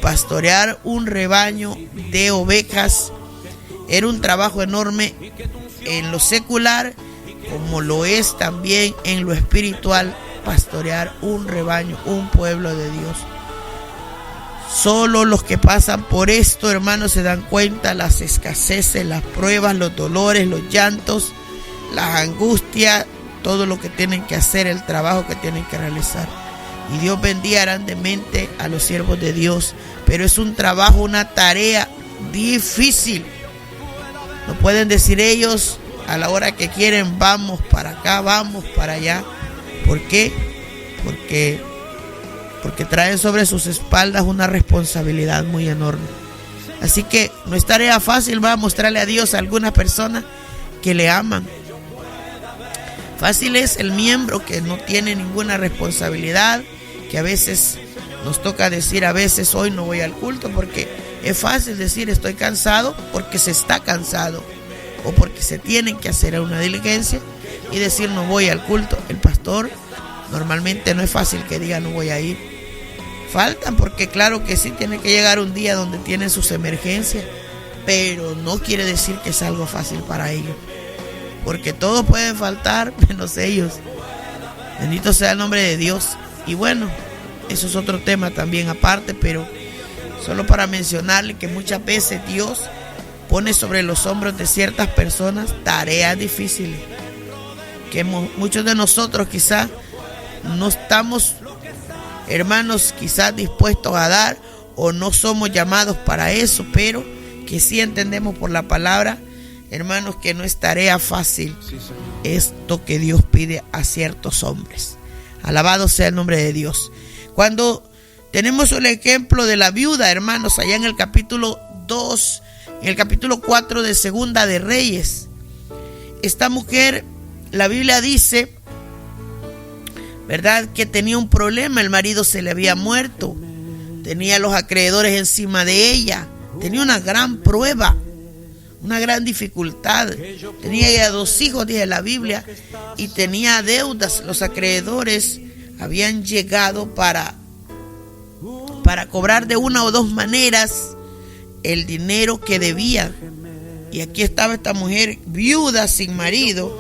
pastorear un rebaño de ovejas era un trabajo enorme en lo secular, como lo es también en lo espiritual, pastorear un rebaño, un pueblo de Dios. Solo los que pasan por esto, hermanos, se dan cuenta las escaseces, las pruebas, los dolores, los llantos, las angustias, todo lo que tienen que hacer, el trabajo que tienen que realizar. Y Dios bendiga grandemente a los siervos de Dios, pero es un trabajo, una tarea difícil. No pueden decir ellos a la hora que quieren, vamos para acá, vamos para allá. ¿Por qué? Porque traen sobre sus espaldas una responsabilidad muy enorme. Así que no es tarea fácil, va a mostrarle a Dios a algunas personas que le aman. Fácil es el miembro que no tiene ninguna responsabilidad, que a veces nos toca decir, a veces hoy no voy al culto, porque es fácil decir estoy cansado porque se está cansado o porque se tienen que hacer una diligencia y decir no voy al culto. El pastor normalmente no es fácil que diga no voy a ir. Faltan, porque claro que sí, tiene que llegar un día donde tienen sus emergencias, pero no quiere decir que es algo fácil para ellos, porque todos pueden faltar menos ellos. Bendito sea el nombre de Dios. Y bueno, eso es otro tema también aparte, pero solo para mencionarle que muchas veces Dios pone sobre los hombros de ciertas personas tareas difíciles que muchos de nosotros quizás no estamos, hermanos, quizás dispuestos a dar, o no somos llamados para eso, pero que sí entendemos por la palabra, hermanos, que no es tarea fácil esto que Dios pide a ciertos hombres. Alabado sea el nombre de Dios. Cuando tenemos el ejemplo de la viuda, hermanos, allá en el capítulo 2, en el capítulo 4 de Segunda de Reyes, esta mujer, la Biblia dice, ¿verdad?, que tenía un problema. El marido se le había muerto, tenía los acreedores encima de ella, tenía una gran prueba, una gran dificultad. Tenía ya 2 hijos, dice la Biblia, y tenía deudas. Los acreedores habían llegado para cobrar de una o dos maneras el dinero que debía. Y aquí estaba esta mujer viuda, sin marido,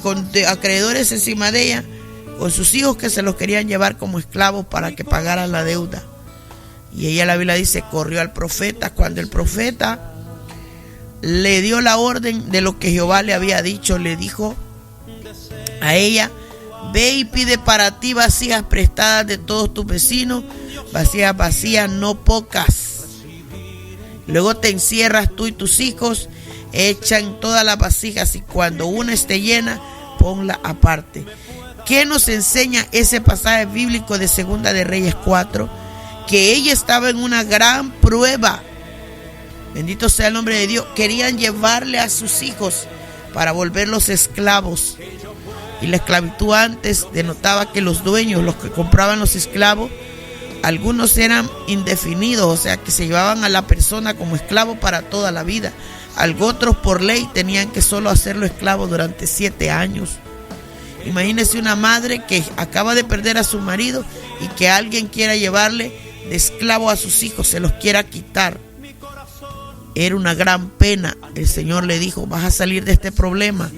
con acreedores encima de ella, con sus hijos que se los querían llevar como esclavos para que pagaran la deuda. Y ella, la Biblia dice, corrió al profeta. Cuando el profeta le dio la orden de lo que Jehová le había dicho, le dijo a ella, ve y pide para ti vasijas prestadas de todos tus vecinos, vasijas vacías, no pocas. Luego te encierras tú y tus hijos, echan todas las vasijas y cuando una esté llena, ponla aparte. ¿Qué nos enseña ese pasaje bíblico de Segunda de Reyes 4? Que ella estaba en una gran prueba. Bendito sea el nombre de Dios. Querían llevarle a sus hijos para volverlos esclavos. Y la esclavitud antes denotaba que los dueños, los que compraban los esclavos, algunos eran indefinidos, o sea que se llevaban a la persona como esclavo para toda la vida. Otros por ley tenían que solo hacerlo esclavo durante 7 años. Imagínese una madre que acaba de perder a su marido y que alguien quiera llevarle de esclavo a sus hijos, se los quiera quitar. Era una gran pena. El Señor le dijo: vas a salir de este problema.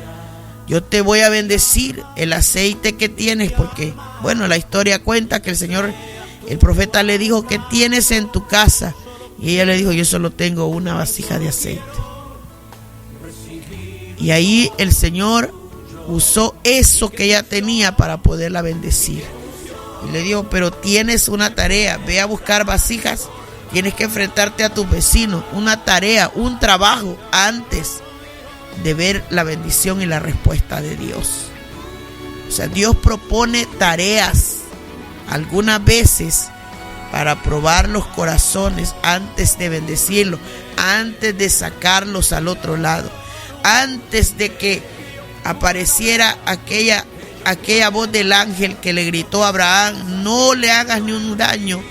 Yo te voy a bendecir el aceite que tienes, porque, bueno, la historia cuenta que el profeta le dijo: ¿qué tienes en tu casa? Y ella le dijo: yo solo tengo una vasija de aceite. Y ahí el Señor usó eso que ella tenía para poderla bendecir. Y le dijo: pero tienes una tarea, ve a buscar vasijas, tienes que enfrentarte a tus vecinos, una tarea, un trabajo antes de ver la bendición y la respuesta de Dios. O sea, Dios propone tareas algunas veces para probar los corazones antes de bendecirlos, antes de sacarlos al otro lado, antes de que apareciera aquella voz del ángel que le gritó a Abraham: no le hagas ni un daño.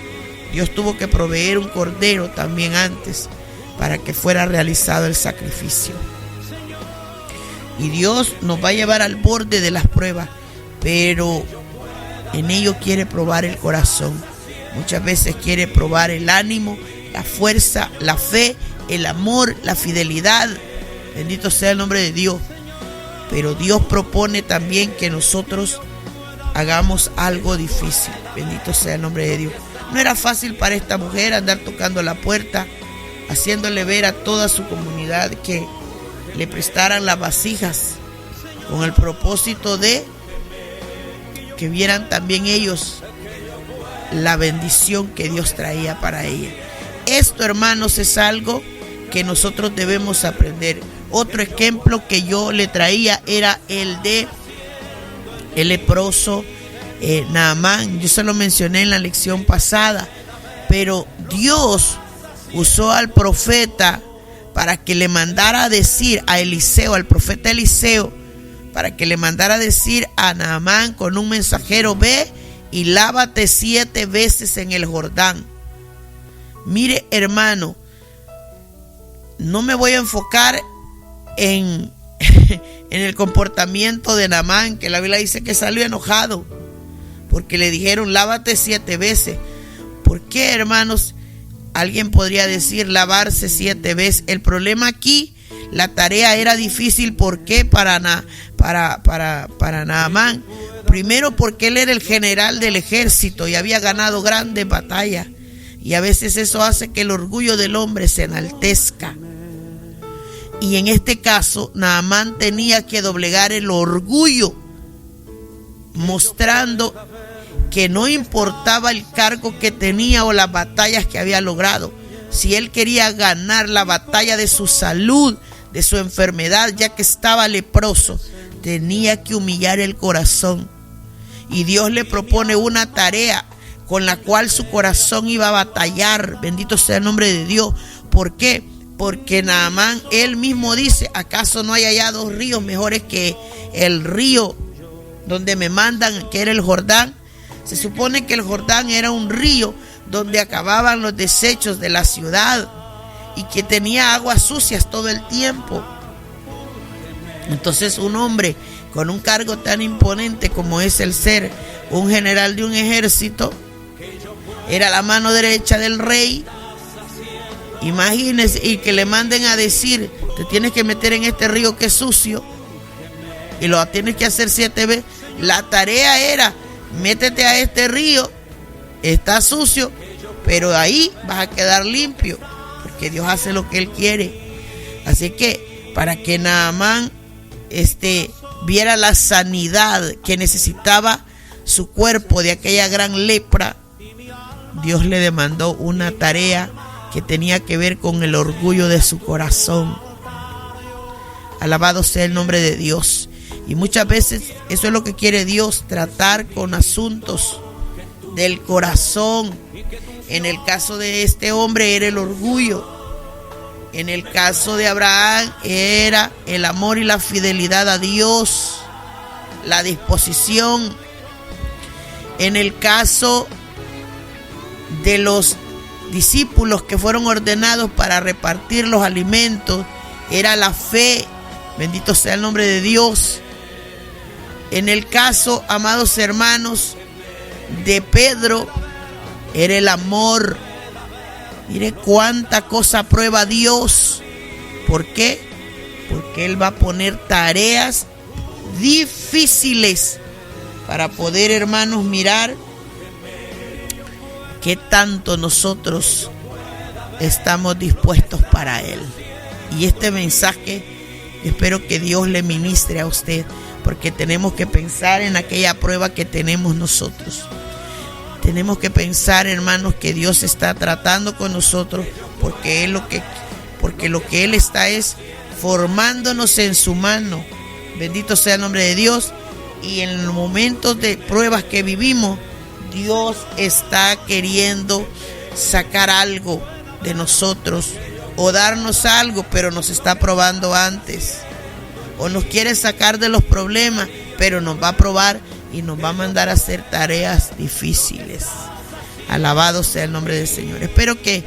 Dios tuvo que proveer un cordero también antes para que fuera realizado el sacrificio. Y Dios nos va a llevar al borde de las pruebas, pero en ello quiere probar el corazón. Muchas veces quiere probar el ánimo, la fuerza, la fe, el amor, la fidelidad. Bendito sea el nombre de Dios. Pero Dios propone también que nosotros hagamos algo difícil. Bendito sea el nombre de Dios. No era fácil para esta mujer andar tocando la puerta, haciéndole ver a toda su comunidad que le prestaran las vasijas, con el propósito de que vieran también ellos la bendición que Dios traía para ella. Esto, hermanos, es algo que nosotros debemos aprender. Otro ejemplo que yo le traía era el de el leproso Naamán. Yo se lo mencioné en la lección pasada, pero Dios usó al profeta para que le mandara a decir a Eliseo, al profeta Eliseo, para que le mandara a decir a Naamán con un mensajero: ve y lávate 7 veces en el Jordán. Mire, hermano, no me voy a enfocar en el comportamiento de Naamán, que la Biblia dice que salió enojado porque le dijeron: lávate 7 veces. ¿Por qué, hermanos? Alguien podría decir lavarse 7 veces. El problema aquí, la tarea era difícil. ¿Por qué? Para Naamán. Primero, porque él era el general del ejército y había ganado grandes batallas. Y a veces eso hace que el orgullo del hombre se enaltezca. Y en este caso, Naamán tenía que doblegar el orgullo, mostrando que no importaba el cargo que tenía o las batallas que había logrado. Si él quería ganar la batalla de su salud, de su enfermedad, ya que estaba leproso, tenía que humillar el corazón. Y Dios le propone una tarea con la cual su corazón iba a batallar. Bendito sea el nombre de Dios. ¿Por qué? Porque Naamán, él mismo dice: ¿acaso no hay allá 2 ríos mejores que el río donde me mandan, que era el Jordán? Se supone que el Jordán era un río donde acababan los desechos de la ciudad y que tenía aguas sucias todo el tiempo. Entonces, un hombre con un cargo tan imponente como es el ser un general de un ejército, era la mano derecha del rey. Imagínense, y que le manden a decir: te tienes que meter en este río que es sucio, y lo tienes que hacer 7 veces. La tarea era: métete a este río, está sucio, pero ahí vas a quedar limpio, porque Dios hace lo que Él quiere. Así que para que Naamán viera la sanidad que necesitaba su cuerpo de aquella gran lepra, Dios le demandó una tarea que tenía que ver con el orgullo de su corazón. Alabado sea el nombre de Dios. Y muchas veces eso es lo que quiere Dios, tratar con asuntos del corazón. En el caso de este hombre era el orgullo. En el caso de Abraham era el amor y la fidelidad a Dios, la disposición. En el caso de los discípulos que fueron ordenados para repartir los alimentos, era la fe. Bendito sea el nombre de Dios. En el caso, amados hermanos, de Pedro, era el amor. Mire cuánta cosa prueba Dios. ¿Por qué? Porque Él va a poner tareas difíciles para poder, hermanos, mirar qué tanto nosotros estamos dispuestos para Él. Y este mensaje espero que Dios le ministre a usted, porque tenemos que pensar en aquella prueba que tenemos nosotros. Tenemos que pensar, hermanos, que Dios está tratando con nosotros, porque lo que Él está es formándonos en su mano. Bendito sea el nombre de Dios. Y en los momentos de pruebas que vivimos, Dios está queriendo sacar algo de nosotros o darnos algo, pero nos está probando antes. O nos quiere sacar de los problemas, pero nos va a probar y nos va a mandar a hacer tareas difíciles. Alabado sea el nombre del Señor. Espero que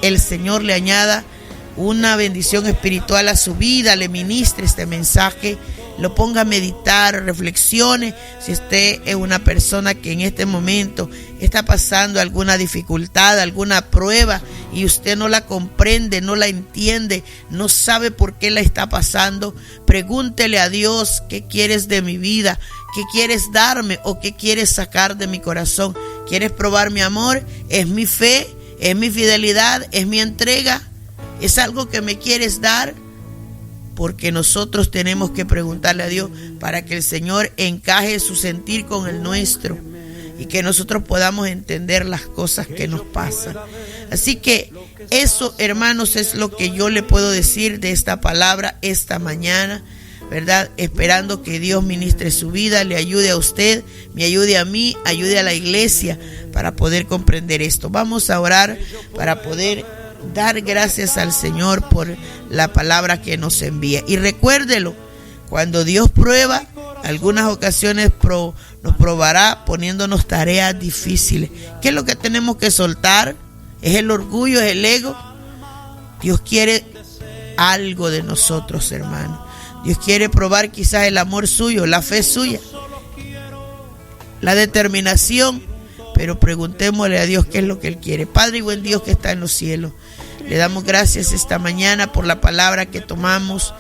el Señor le añada una bendición espiritual a su vida, le ministre este mensaje, lo ponga a meditar, reflexione. Si usted es una persona que en este momento está pasando alguna dificultad, alguna prueba, y usted no la comprende, no la entiende, no sabe por qué la está pasando, pregúntele a Dios: ¿qué quieres de mi vida? ¿Qué quieres darme o qué quieres sacar de mi corazón? ¿Quieres probar mi amor? ¿Es mi fe? ¿Es mi fidelidad? ¿Es mi entrega? ¿Es algo que me quieres dar? Porque nosotros tenemos que preguntarle a Dios para que el Señor encaje su sentir con el nuestro y que nosotros podamos entender las cosas que nos pasan. Así que eso, hermanos, es lo que yo le puedo decir de esta palabra esta mañana, ¿verdad? Esperando que Dios ministre su vida, le ayude a usted, me ayude a mí, ayude a la iglesia para poder comprender esto. Vamos a orar para poder dar gracias al Señor por la palabra que nos envía. Y recuérdelo, cuando Dios prueba, algunas ocasiones nos probará poniéndonos tareas difíciles. ¿Qué es lo que tenemos que soltar? ¿Es el orgullo? ¿Es el ego? Dios quiere algo de nosotros, hermanos. Dios quiere probar quizás el amor suyo, la fe suya, la determinación. Pero preguntémosle a Dios qué es lo que Él quiere. Padre y buen Dios que está en los cielos, le damos gracias esta mañana por la palabra que tomamos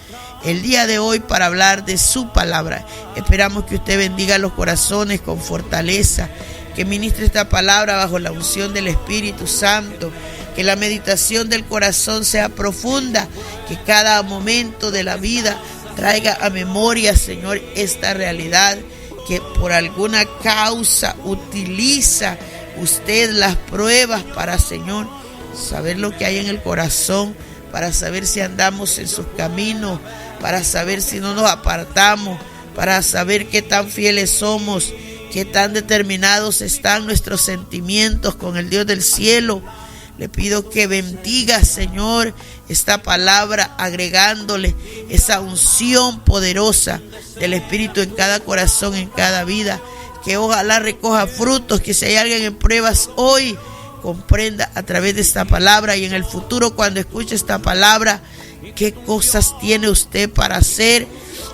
el día de hoy para hablar de su palabra. Esperamos que usted bendiga los corazones con fortaleza, que ministre esta palabra bajo la unción del Espíritu Santo, que la meditación del corazón sea profunda, que cada momento de la vida traiga a memoria, Señor, esta realidad, que por alguna causa utiliza usted las pruebas para, Señor, saber lo que hay en el corazón, para saber si andamos en sus caminos, para saber si no nos apartamos, para saber qué tan fieles somos, qué tan determinados están nuestros sentimientos con el Dios del cielo. Le pido que bendiga, Señor, esta palabra, agregándole esa unción poderosa del Espíritu en cada corazón, en cada vida, que ojalá recoja frutos, que si hay alguien en pruebas hoy, comprenda a través de esta palabra, y en el futuro, cuando escuche esta palabra, qué cosas tiene usted para hacer,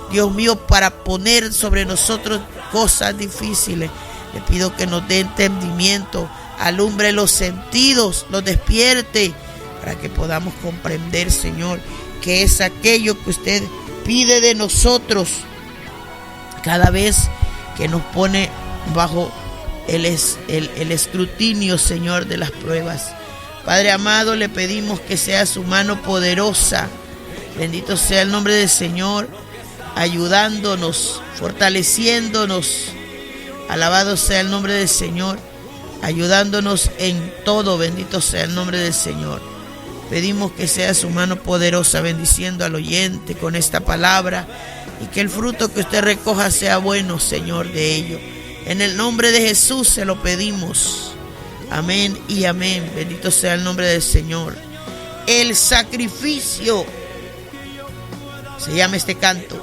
Dios mío, para poner sobre nosotros cosas difíciles. Le pido que nos dé entendimiento, alumbre los sentidos, los despierte, para que podamos comprender, Señor, que es aquello que usted pide de nosotros cada vez que nos pone bajo el escrutinio, Señor, de las pruebas. Padre amado, le pedimos que sea su mano poderosa, bendito sea el nombre del Señor, ayudándonos, fortaleciéndonos. Alabado sea el nombre del Señor, ayudándonos en todo. Bendito sea el nombre del Señor. Pedimos que sea su mano poderosa bendiciendo al oyente con esta palabra y que el fruto que usted recoja sea bueno, Señor, de ello. En el nombre de Jesús se lo pedimos. Amén y amén. Bendito sea el nombre del Señor. El sacrificio se llama este canto.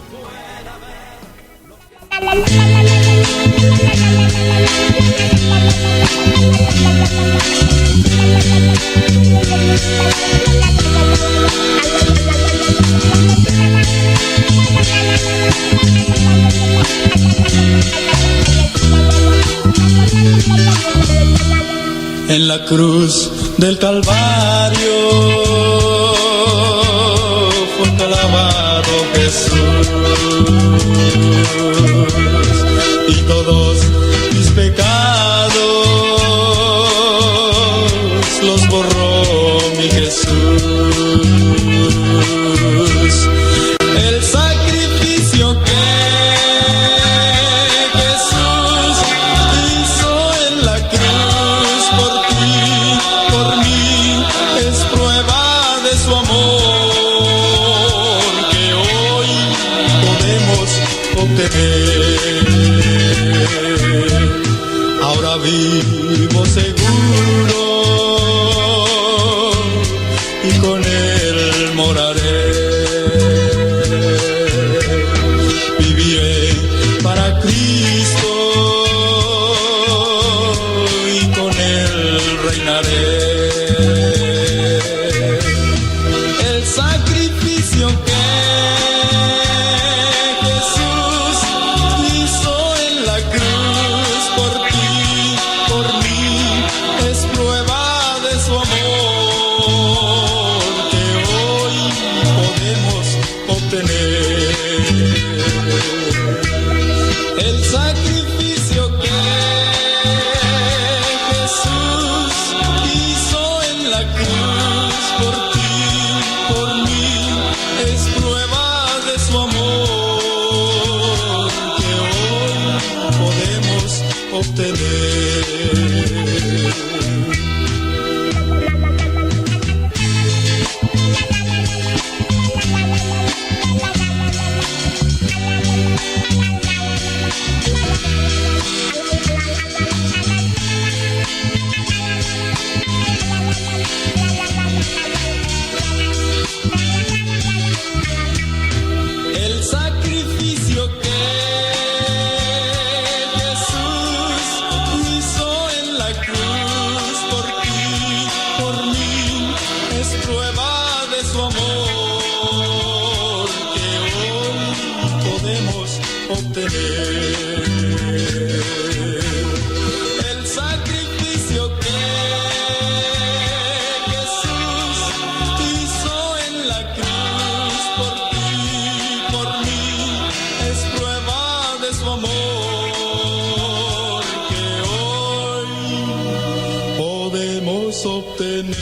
En la cruz del Calvario fue clavado Jesús, y todos mis pecados los borró mi Jesús. El sacrificio que Jesús hizo en la cruz por ti, por mí, es prueba de su amor que hoy podemos obtener. Ahora vivo seguro y con él moraré. Viviré para Cristo y con él reinaré. El sacrificio que Jesús hizo en la cruz por ti, por mí, es prueba de su amor que hoy podemos obtener. El sacrificio que Jesús hizo en la cruz por ti, por mí, es prueba de su amor que hoy podemos obtener. El sacrificio que Jesús hizo en la cruz por ti, por mí, es prueba de su amor que hoy podemos obtener. El sacrificio que Jesús hizo en la cruz por ti, por mí, es prueba de su amor que hoy podemos obtener.